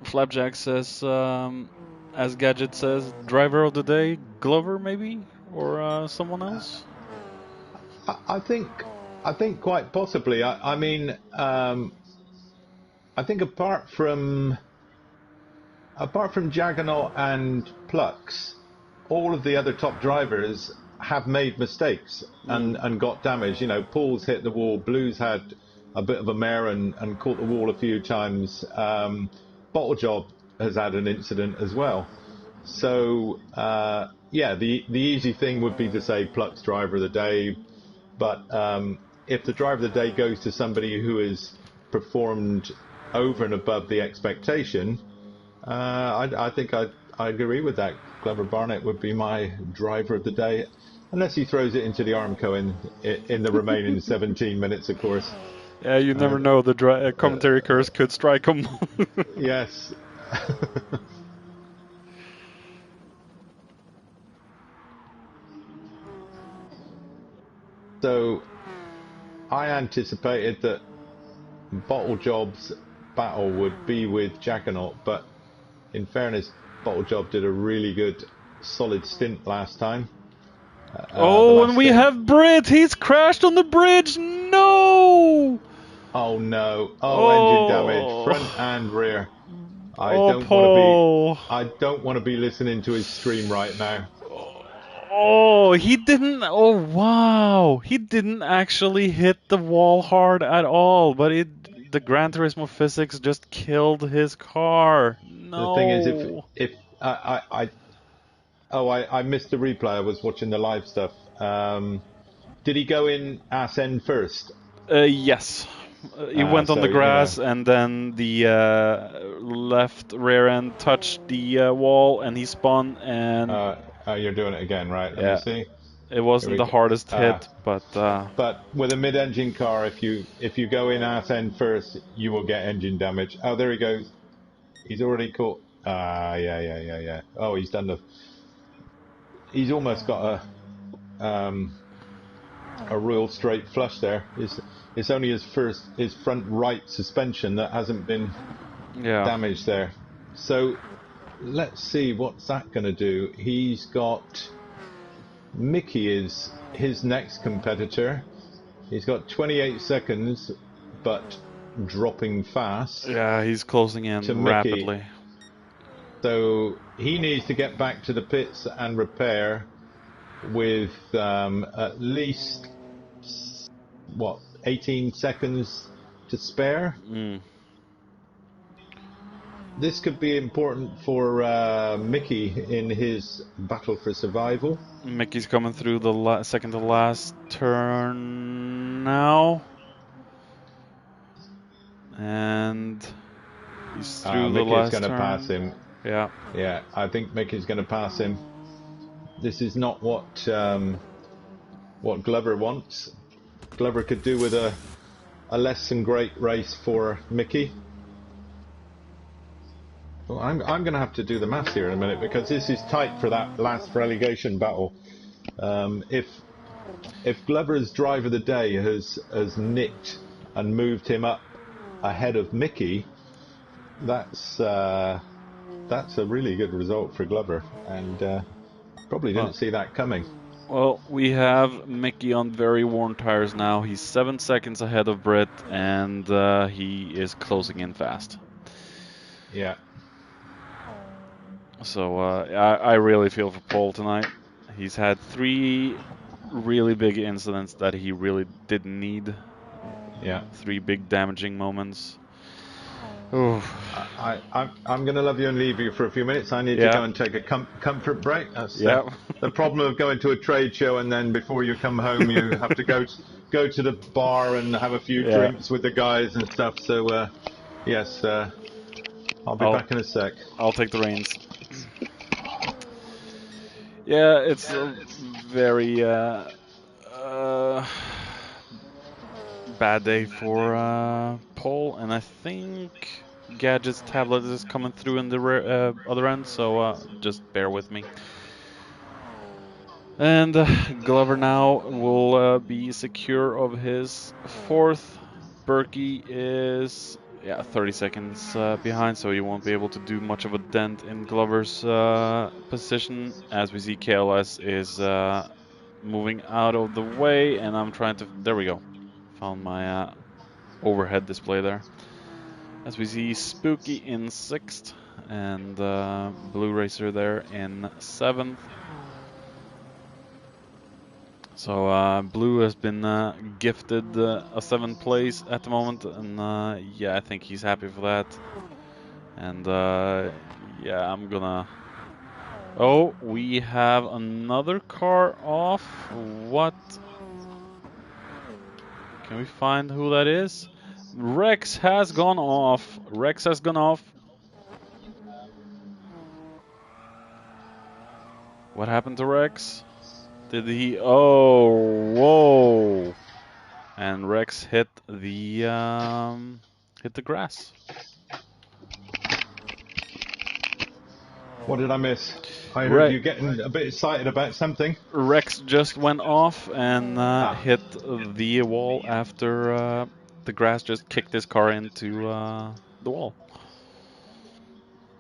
Flapjack says, as Gadget says, driver of the day, Glover maybe, or someone else. I think quite possibly. I mean, I think apart from Jaggernaut and Plux, all of the other top drivers have made mistakes and got damaged. You know, Paul's hit the wall, Blue's had a bit of a mare and caught the wall a few times. Bottle Job has had an incident as well. So yeah, the easy thing would be to say Plux driver of the day, but if the driver of the day goes to somebody who has performed over and above the expectation, I think I agree with that. Glover Barnett would be my driver of the day, unless he throws it into the Armco in the remaining 17 minutes, of course. Yeah, you never know. The commentary curse could strike him. Yes. So I anticipated that Bottle Job's battle would be with Jaggernaut, but in fairness, Bottle Job did a really good, solid stint last time. And we have Brit. He's crashed on the bridge. No! Oh no! Engine damage, front and rear. I don't want to be listening to his stream right now. Oh, he didn't. Oh wow! He didn't actually hit the wall hard at all, but the Gran Turismo physics just killed his car. No. The thing is, if I missed the replay. I was watching the live stuff. Did he go in ass end first? Yes. He went on the grass, and then the left rear end touched the wall, and he spun. And you're doing it again, right? Let me see. It wasn't the hardest hit, but with a mid-engine car, if you go in ass end first, you will get engine damage. Oh, there he goes. He's already caught. Yeah. Oh, he's done the. He's almost got a real straight flush there. It's only his front right suspension that hasn't been damaged there. So let's see what's that going to do. He's got Mickey is his next competitor. He's got 28 seconds, but dropping fast. Yeah, he's closing in rapidly. So he needs to get back to the pits and repair with at least 18 seconds to spare. This could be important for Mickey in his battle for survival. Mickey's coming through the second to last turn now, and he's through the last turn. Mickey's going to pass him. Yeah, I think Mickey's going to pass him. This is not what Glover wants. Glover could do with a less than great race for Mickey. Well, I'm going to have to do the maths here in a minute because this is tight for that last relegation battle. If Glover's drive of the day has nicked and moved him up ahead of Mickey, that's a really good result for Glover, and probably didn't see that coming. Well, we have Mickey on very worn tires now. He's 7 seconds ahead of Britt, and he is closing in fast. Yeah. So I really feel for Paul tonight. He's had 3 really big incidents that he really didn't need. Yeah. 3 big damaging moments. Ooh. I'm going to love you and leave you for a few minutes. I need to go and take a comfort break. That's the problem of going to a trade show, and then before you come home you have to go to the bar and have a few drinks with the guys and stuff. So yes, I'll be back in a sec. I'll take the reins. Yeah, it's a very bad day for Paul, and I think Gadget's tablet is coming through in the other end, so just bear with me. And Glover now will be secure of his 4th. Berkey is 30 seconds behind, so he won't be able to do much of a dent in Glover's position. As we see, KLS is moving out of the way, and I'm trying to... There we go. Found my overhead display there. As we see, Spooky in 6th, and Blue Racer there in 7th. So Blue has been gifted a 7th place at the moment, and I think he's happy for that. And I'm gonna... Oh, we have another car off. What? Can we find who that is? Rex has gone off. Rex has gone off. What happened to Rex? Did he... Oh, whoa. And Rex hit the grass. What did I miss? I heard you getting a bit excited about something. Rex just went off and hit the wall after the grass just kicked his car into the wall.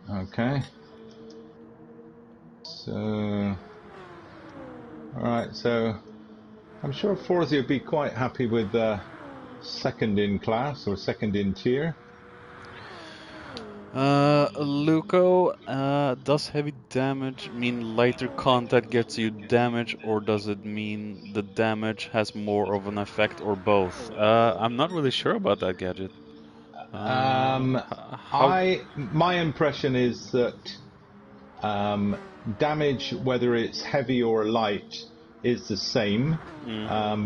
Okay. So... Alright, so I'm sure Forzy would be quite happy with 2nd in class or 2nd in tier. Luco, does heavy damage mean lighter contact gets you damage, or does it mean the damage has more of an effect, or both? I'm not really sure about that, Gadget. My impression is that damage, whether it's heavy or light, is the same,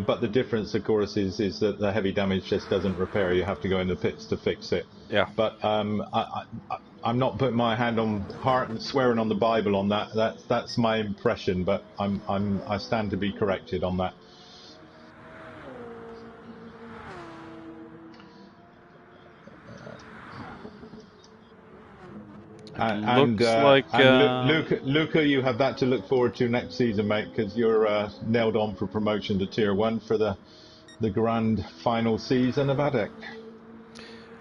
but the difference, of course, is that the heavy damage just doesn't repair. You have to go in the pits to fix it. Yeah. But I'm not putting my hand on heart and swearing on the Bible on that. That's my impression, but I stand to be corrected on that. Luca, you have that to look forward to next season, mate, because you're nailed on for promotion to Tier 1 for the grand final season of ADEC.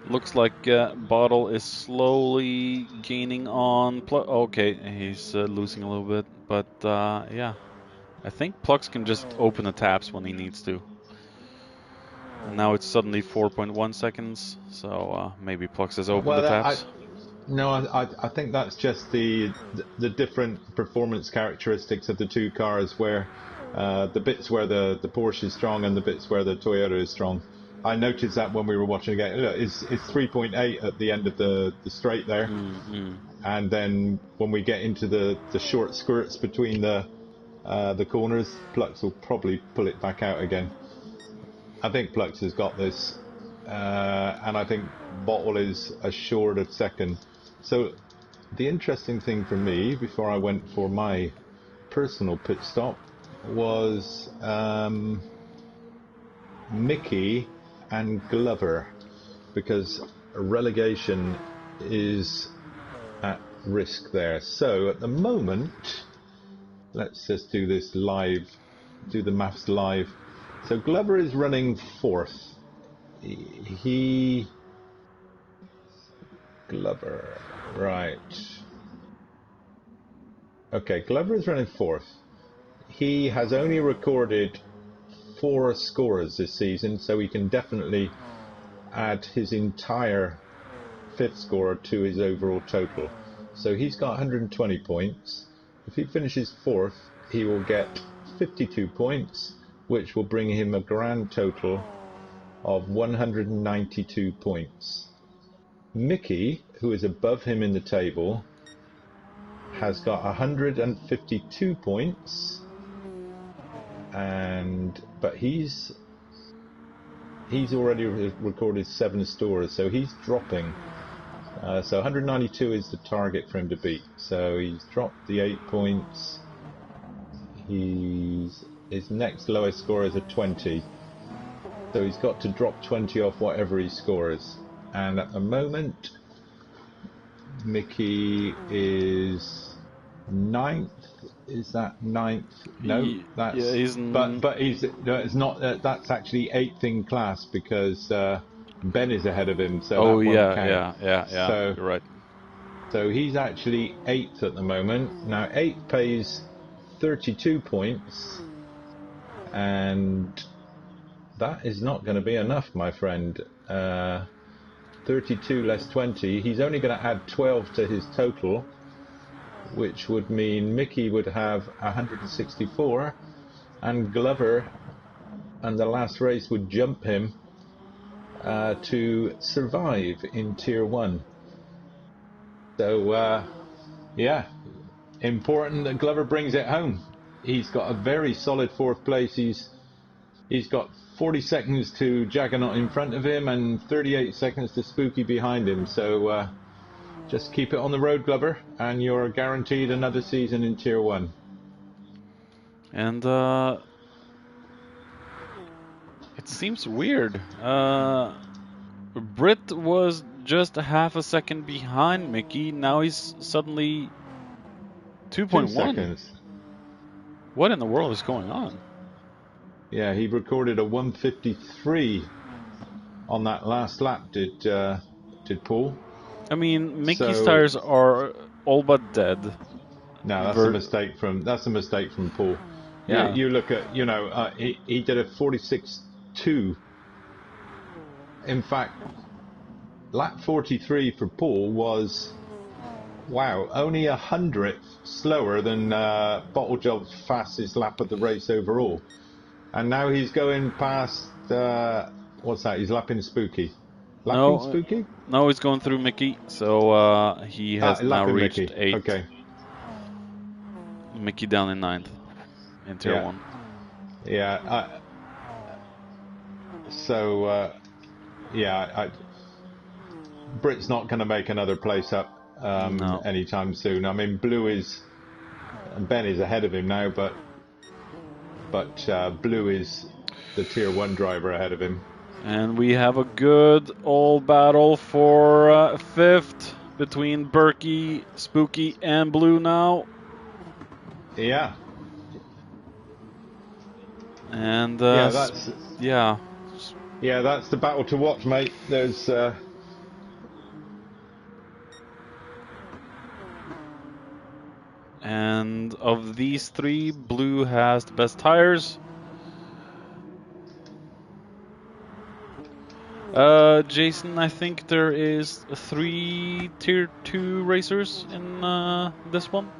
Looks like Bottle is slowly gaining on Plux. Okay, he's losing a little bit, but I think Plux can just open the taps when he needs to. And now it's suddenly 4.1 seconds, so maybe Plux has opened the taps. I think that's just the different performance characteristics of the two cars, where the bits where the Porsche is strong and the bits where the Toyota is strong. I noticed that when we were watching again. Look, it's 3.8 at the end of the straight there, and then when we get into the short skirts between the corners, Plux will probably pull it back out again. I think Plux has got this, and I think Bottle is assured of 2nd. So the interesting thing for me, before I went for my personal pit stop, was Mickey and Glover, because relegation is at risk there. So at the moment, let's just do this live, do the maths live. So Glover is running 4th. Glover, right. Okay, Glover is running 4th. He has only recorded 4 scorers this season, so he can definitely add his entire 5th scorer to his overall total. So he's got 120 points. If he finishes 4th, he will get 52 points, which will bring him a grand total of 192 points. Mickey, who is above him in the table, has got 152 points, but he's already recorded 7 stores, so he's dropping. So 192 is the target for him to beat. So he's dropped the 8 points. His next lowest score is a 20. So he's got to drop 20 off whatever he scores. And at the moment, Mickey is 9th. Is that 9th? No, that's. Yeah, he's. But he's. No, it's not. That's actually 8th in class because Ben is ahead of him. So Oh that won't yeah. count. So, you're right. So he's actually 8th at the moment. Now 8th pays 32 points, and that is not going to be enough, my friend. 32 less 20. He's only going to add 12 to his total, which would mean Mickey would have 164, and Glover and the last race would jump him to survive in Tier 1. So, yeah, important that Glover brings it home. He's got a very solid 4th place. He's got 40 seconds to Juggernaut in front of him and 38 seconds to Spooky behind him. So just keep it on the road, Glover, and you're guaranteed another season in Tier 1. And it seems weird. Britt was just a half a second behind Mickey. Now he's suddenly 2.1. 2 seconds. What in the world is going on? Yeah, he recorded a 153 on that last lap. Did Paul? I mean, Mickey's So- tires are all but dead. No, that's a mistake from Paul. Yeah. You look at, he did a 46.2. In fact, lap 43 for Paul was, wow, only 100th slower than Bottle Job's fastest lap of the race overall. And now he's going past, what's that? He's lapping Spooky. Spooky? No, he's going through Mickey, so he has now lapping reached Mickey. 8th. Okay. Mickey down in 9th in Tier Yeah. 1. Yeah. Britt's not going to make another place up No. anytime soon. I mean, Ben is ahead of him now, but Blue is the Tier 1 driver ahead of him. And we have a good old battle for 5th between Berkey, Spooky, and Blue now. Yeah. And That's the battle to watch, mate. There's and of these 3, Blue has the best tires. Jason, I think there is 3 Tier 2 racers in this one.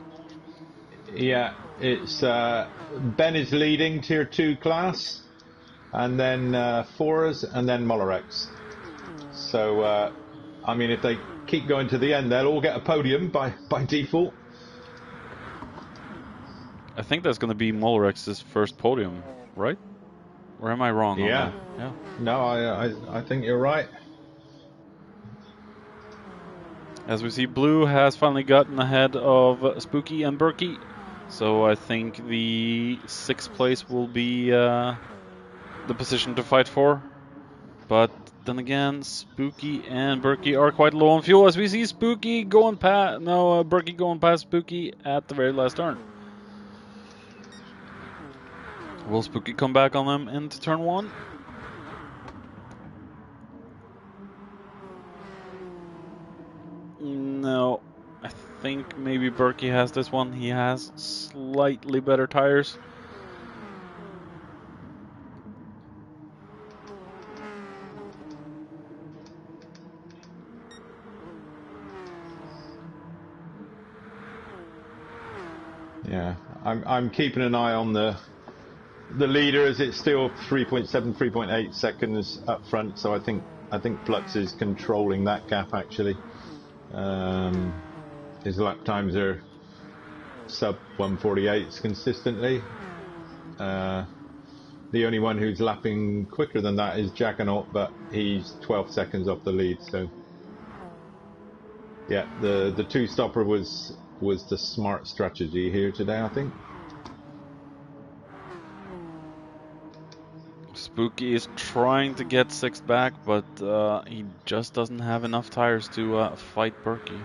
Yeah, it's Ben is leading Tier 2 class, and then Foras, and then Mollarex. So, I mean, if they keep going to the end, they'll all get a podium by default. I think that's going to be Molrex's first podium, right? Or am I wrong on Yeah. that? Yeah. No, I think you're right. As we see, Blue has finally gotten ahead of Spooky and Berkey. So I think the 6th place will be the position to fight for. But then again, Spooky and Berkey are quite low on fuel as we see Spooky going past. No, Berkey going past Spooky at the very last turn. Will Spooky come back on them into turn 1? No, I think maybe Berkey has this one. He has slightly better tires. Yeah, I'm keeping an eye on the leader as it's still 3.7, 3.8 seconds up front. So I think Flux is controlling that gap actually. His lap times are sub 148s consistently. The only one who's lapping quicker than that is Jackernaut, but he's 12 seconds off the lead. So yeah, the two-stopper was the smart strategy here today, I think. Spooky is trying to get 6th back, but he just doesn't have enough tires to fight Berkey.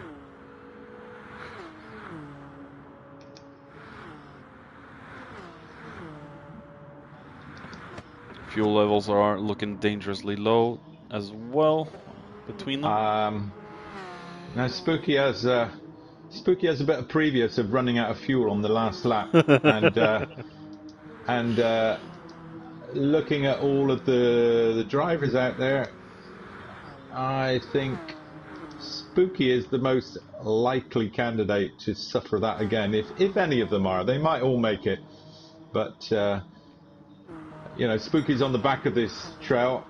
Fuel levels are looking dangerously low as well between them. Now Spooky has a bit of previous of running out of fuel on the last lap, and looking at all of the drivers out there, I think Spooky is the most likely candidate to suffer that again. If any of them are, they might all make it, but you know, Spooky's on the back of this trail.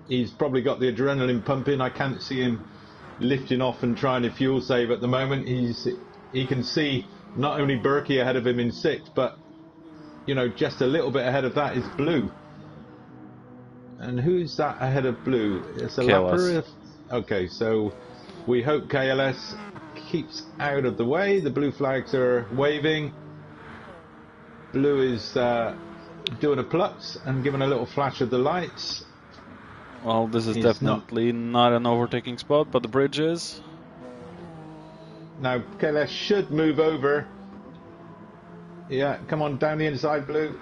He's probably got the adrenaline pumping. I can't see him lifting off and trying to fuel save at the moment. He can see not only Berkey ahead of him in 6th, but you know, just a little bit ahead of that is Blue. And who's that ahead of Blue? It's a lapper. Okay, so we hope KLS keeps out of the way. The blue flags are waving. Blue is doing a Flux and giving a little flash of the lights. Well, this is definitely not an overtaking spot, but the bridge is. Now KLS should move over. Yeah, come on, down the inside, Blue.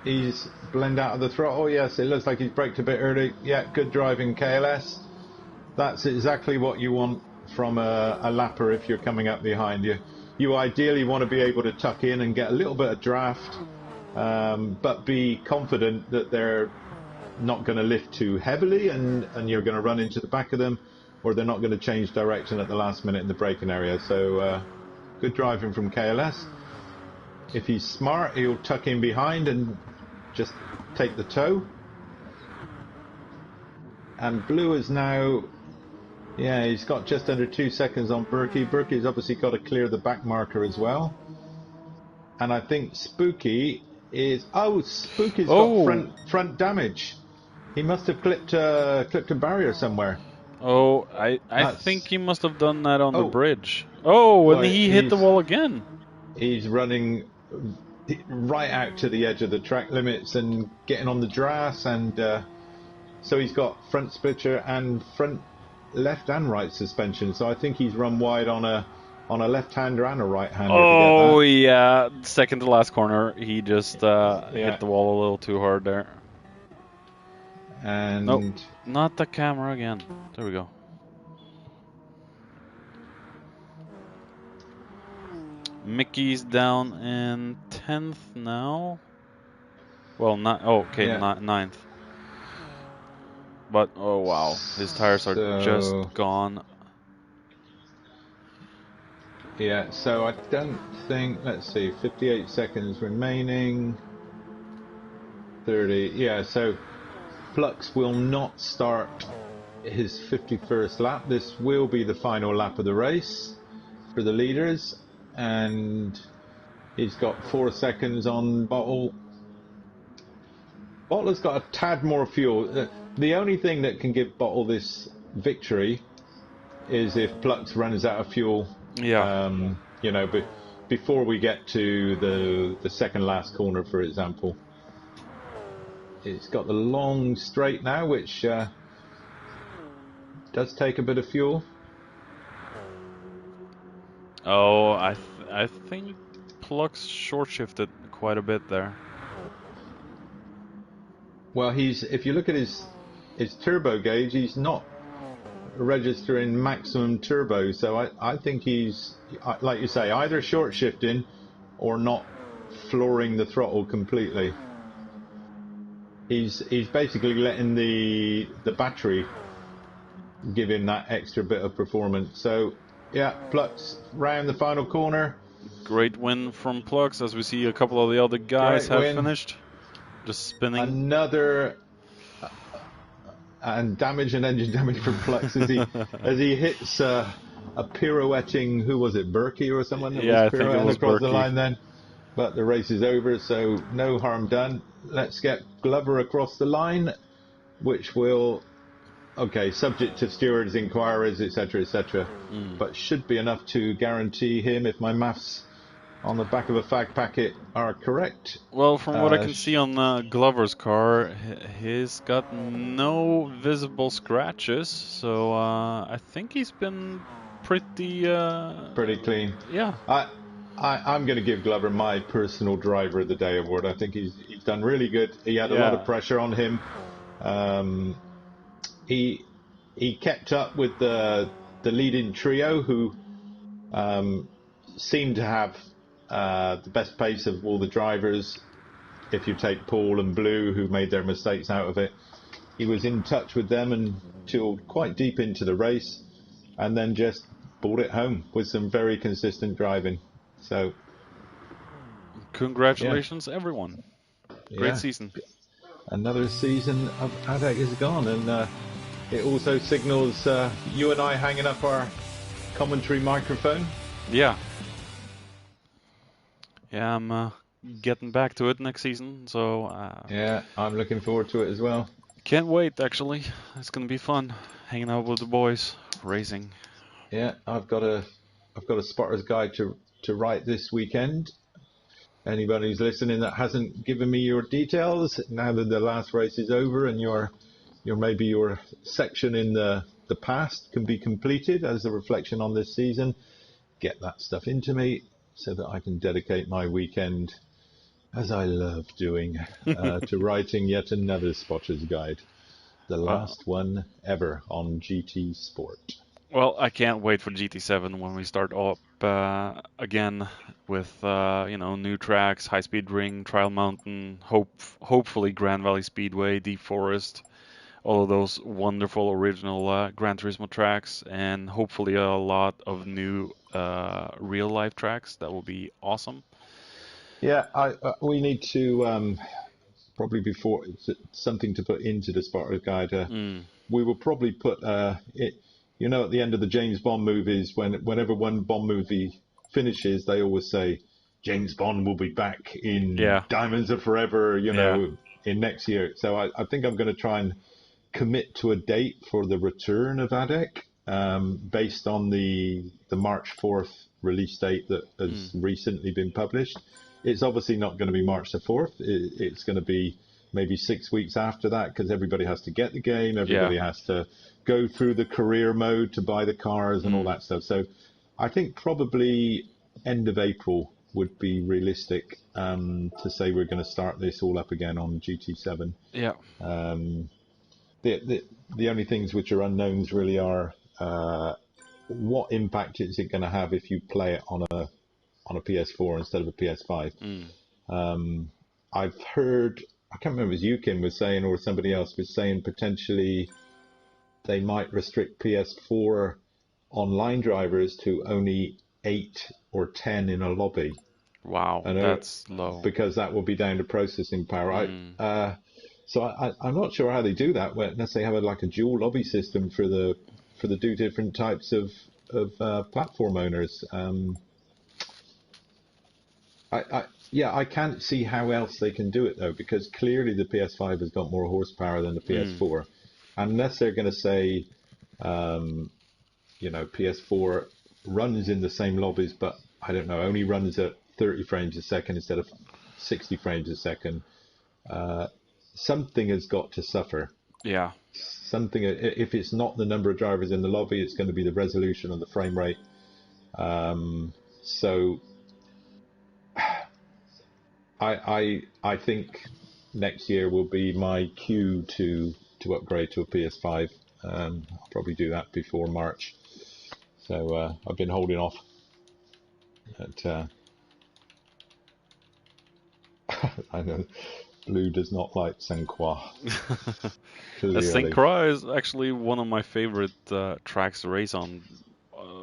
He's blend out of the throttle. Yes, it looks like he's braked a bit early. Yeah, good driving, KLS. That's exactly what you want from a lapper if you're coming up behind you. You ideally want to be able to tuck in and get a little bit of draft, but be confident that they're not going to lift too heavily and you're going to run into the back of them, or they're not going to change direction at the last minute in the braking area. So good driving from KLS. If he's smart, he'll tuck in behind and just take the tow. And Blue is now, yeah, he's got just under 2 seconds on Berkey. Berkey's obviously got to clear the back marker as well. And I think Spooky is, Spooky's got front damage. He must have clipped a barrier somewhere. Oh, I think he must have done that on the bridge. Oh, and he hit the wall again. He's running right out to the edge of the track limits and getting on the grass, and so he's got front splitter and front left and right suspension. So I think he's run wide on a left-hander and a right-hander. Oh yeah, second to last corner, he just hit the wall a little too hard there. And nope, not the camera again. There we go. Mickey's down in 10th now. Well, not ninth. But oh wow, his tires are just gone. Yeah, so I don't think. Let's see, 58 seconds remaining. 30. Yeah, so Flux will not start his 51st lap. This will be the final lap of the race for the leaders. And he's got 4 seconds on Bottle. Bottle's got a tad more fuel. The only thing that can give Bottle this victory is if Flux runs out of fuel. Yeah. You know, before we get to the second last corner, for example. It's got the long straight now, which does take a bit of fuel. Oh, I think Plux short shifted quite a bit there. Well, if you look at his turbo gauge, he's not registering maximum turbo, so I think he's, like you say, either short shifting or not flooring the throttle completely. He's basically letting the battery give him that extra bit of performance. So yeah, Plux round the final corner. Great win from Plux, as we see a couple of the other guys Great have win. finished. Just spinning. Another and damage and engine damage from Plux as he hits a pirouetting, who was it, Berkey or someone that Yeah, was I think it pirouetting was across the Berkey. line then. But the race is over, so no harm done. Let's get Glover across the line, which will, okay, subject to stewards' inquiries, etc., etc., but should be enough to guarantee him, if my maths on the back of a fag packet are correct. Well, from what I can see on Glover's car, he's got no visible scratches, so I think he's been pretty clean. Yeah. I'm going to give Glover my personal driver of the day award. I think he's done really good. He had a lot of pressure on him. He kept up with the leading trio, who seemed to have the best pace of all the drivers. If you take Paul and Blue, who made their mistakes out of it, he was in touch with them until quite deep into the race, and then just brought it home with some very consistent driving. So, congratulations, everyone! Great season. Another season of ADEC is gone, and it also signals you and I hanging up our commentary microphone. Yeah. Yeah, I'm getting back to it next season, so... yeah, I'm looking forward to it as well. Can't wait, actually. It's going to be fun, hanging out with the boys, racing. Yeah, I've got a spotter's guide to write this weekend. Anybody who's listening that hasn't given me your details, now that the last race is over and maybe your section in the past can be completed as a reflection on this season, get that stuff into me so that I can dedicate my weekend, as I love doing, to writing yet another spotter's guide, the last one ever on GT Sport. Well, I can't wait for GT7 when we start up again with new tracks, High Speed Ring, Trial Mountain, hopefully Grand Valley Speedway, Deep Forest, all of those wonderful original Gran Turismo tracks, and hopefully a lot of new real life tracks. That will be awesome. Yeah, we need to probably, before something to put into the spotter's guide. We will probably put it. You know, at the end of the James Bond movies, whenever one Bond movie finishes, they always say, James Bond will be back in Diamonds Are Forever, in next year. So I think I'm going to try and commit to a date for the return of ADEC, based on the March 4th release date that has recently been published. It's obviously not going to be March the 4th. It's going to be maybe 6 weeks after that, because everybody has to get the game, everybody has to go through the career mode to buy the cars and all that stuff. So I think probably end of April would be realistic to say we're going to start this all up again on GT7. Yeah. The only things which are unknowns really are what impact is it going to have if you play it on a PS4 instead of a PS5. I've heard, I can't remember if it was you, Kim, was saying, or somebody else was saying, potentially they might restrict PS4 online drivers to only 8 or 10 in a lobby. Wow, that's low. Because that will be down to processing power. So I'm not sure how they do that, unless they have a dual lobby system for the two different types of platform owners. I can't see how else they can do it, though, because clearly the PS5 has got more horsepower than the PS4. Unless they're going to say, PS4 runs in the same lobbies, but I don't know, only runs at 30 frames a second instead of 60 frames a second, something has got to suffer. Yeah. Something, if it's not the number of drivers in the lobby, it's going to be the resolution and the frame rate. So I think next year will be my cue to upgrade to a PS5. I'll probably do that before March. So I've been holding off. But, I know Blue does not like Sainte Croix. Sainte Croix is actually one of my favorite tracks to race on,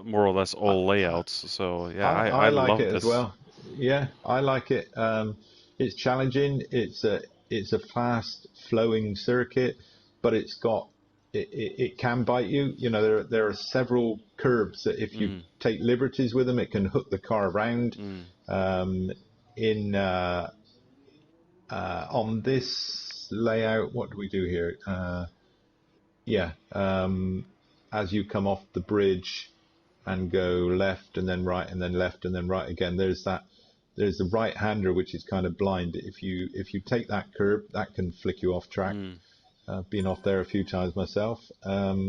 more or less all layouts. So yeah, I like love it this. as well. Yeah, I like it. It's challenging. It's a fast flowing circuit, but it can bite you. You know, there are several curves that if you take liberties with them, it can hook the car around. On this layout, what do we do here? As you come off the bridge and go left and then right and then left and then right again, there's the right hander which is kind of blind. If you take that curve, that can flick you off track. Been off there a few times myself. Yeah,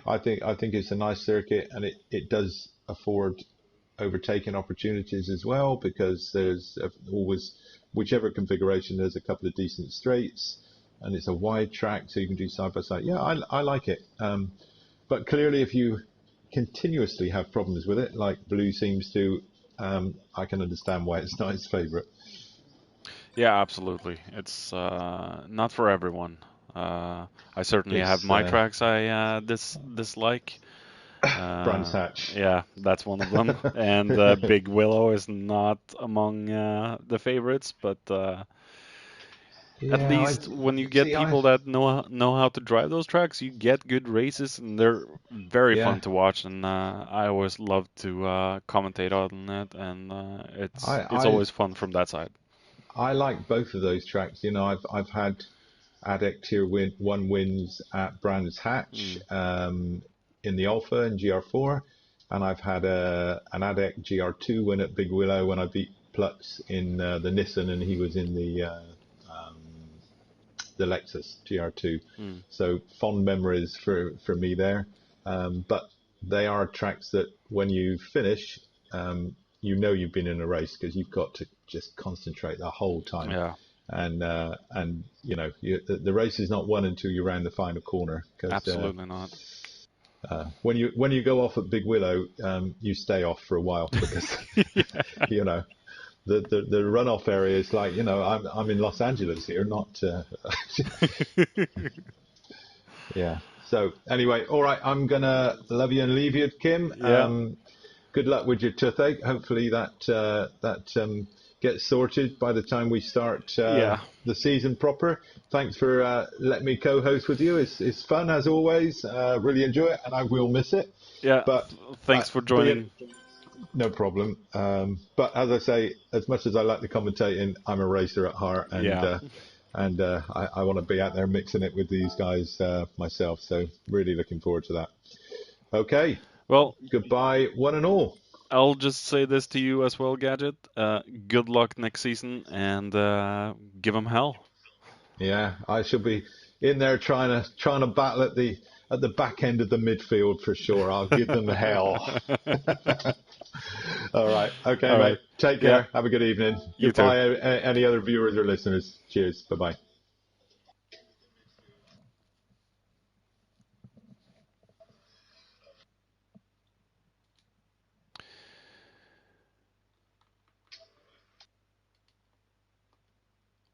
I think it's a nice circuit, and it does afford overtaking opportunities as well, because there's always, whichever configuration, there's a couple of decent straights, and it's a wide track, so you can do side by side. Yeah, I like it. But clearly, if you continuously have problems with it, like Blue seems to, I can understand why it's not his favorite. Yeah, absolutely. It's not for everyone. I certainly have my tracks I dislike. Brands Hatch. Yeah, that's one of them. And Big Willow is not among the favorites, but at least when you get people that know how to drive those tracks, you get good races, and they're very fun to watch. And I always love to commentate on it, and it's always fun from that side. I like both of those tracks. You know, I've had ADEC Tier 1 wins at Brands Hatch in the Alpha and GR4, and I've had an ADEC GR2 win at Big Willow when I beat Plux in the Nissan, and he was in the Lexus GR2. So fond memories for me there. But they are tracks that when you finish, you know you've been in a race, because you've got to just concentrate the whole time. Yeah. And you know, the race is not won until you're around the final corner. Absolutely not. When you go off at Big Willow, you stay off for a while, because you know, the runoff area is like, you know, I'm in Los Angeles here, not yeah. So anyway, all right, I'm gonna love you and leave you, Kim. Yeah. Good luck with your toothache. Hopefully that gets sorted by the time we start the season proper. Thanks for letting me co-host with you. It's fun as always. Really enjoy it, and I will miss it. Yeah. But thanks for joining. No problem. But as I say, as much as I like the commentating, I'm a racer at heart, and I want to be out there mixing it with these guys myself. So really looking forward to that. Okay. Well, goodbye, one and all. I'll just say this to you as well, Gadget. Good luck next season, and give them hell. Yeah, I shall be in there trying to battle at the back end of the midfield for sure. I'll give them hell. All right. Okay, all mate. Right. Take care. Yeah. Have a good evening. You Goodbye, too. Any other viewers or listeners. Cheers. Bye-bye.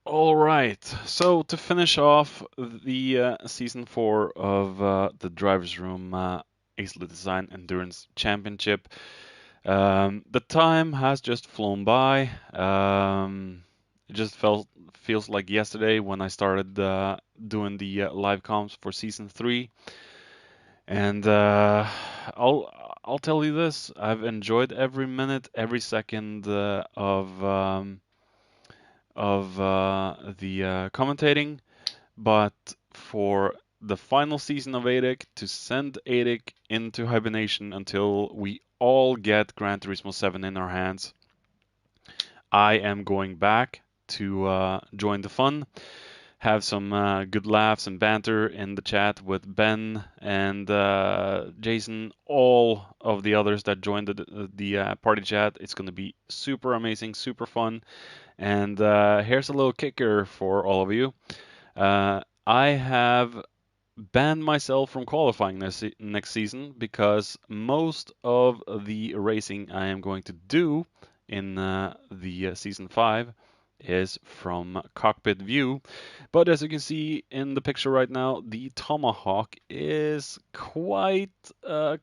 All right. So to finish off the season 4 of the Drivers Room Acelith Design Endurance Championship, the time has just flown by. It just feels like yesterday when I started doing the live comps for season 3, and I'll tell you this: I've enjoyed every minute, every second of the commentating, but for the final season of ADEC, to send ADEC into hibernation until we all get Gran Turismo 7 in our hands. I am going back to join the fun, have some good laughs and banter in the chat with Ben and Jason, all of the others that joined the party chat. It's going to be super amazing, super fun. And here's a little kicker for all of you. I have banned myself from qualifying next season because most of the racing I am going to do in the season 5 is from cockpit view. But as you can see in the picture right now, the Tomahawk is quite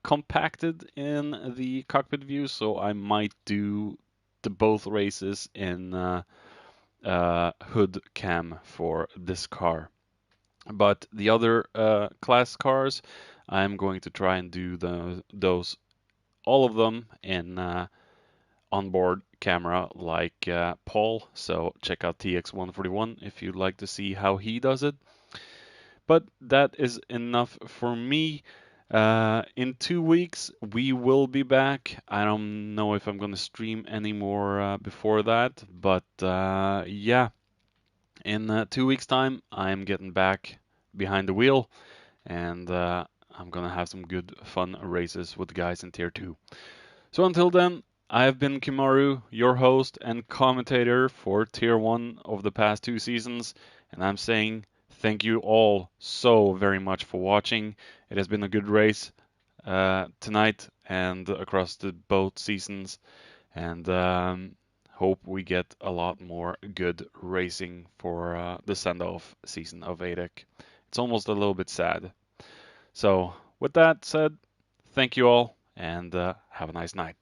compacted in the cockpit view, so I might do both races in hood cam for this car. But the other class cars, I'm going to try and do those, all of them in onboard camera like Paul. So check out TX141 if you'd like to see how he does it. But that is enough for me. In 2 weeks, we will be back. I don't know if I'm going to stream anymore before that, but yeah. In 2 weeks' time, I'm getting back behind the wheel, and I'm gonna have some good fun races with the guys in Tier 2. So until then, I have been Kimaru, your host and commentator for Tier 1 of the past 2 seasons, and I'm saying thank you all so very much for watching. It has been a good race tonight and across the both seasons, and hope we get a lot more good racing for the send-off season of ADEC. It's almost a little bit sad. So with that said, thank you all, and have a nice night.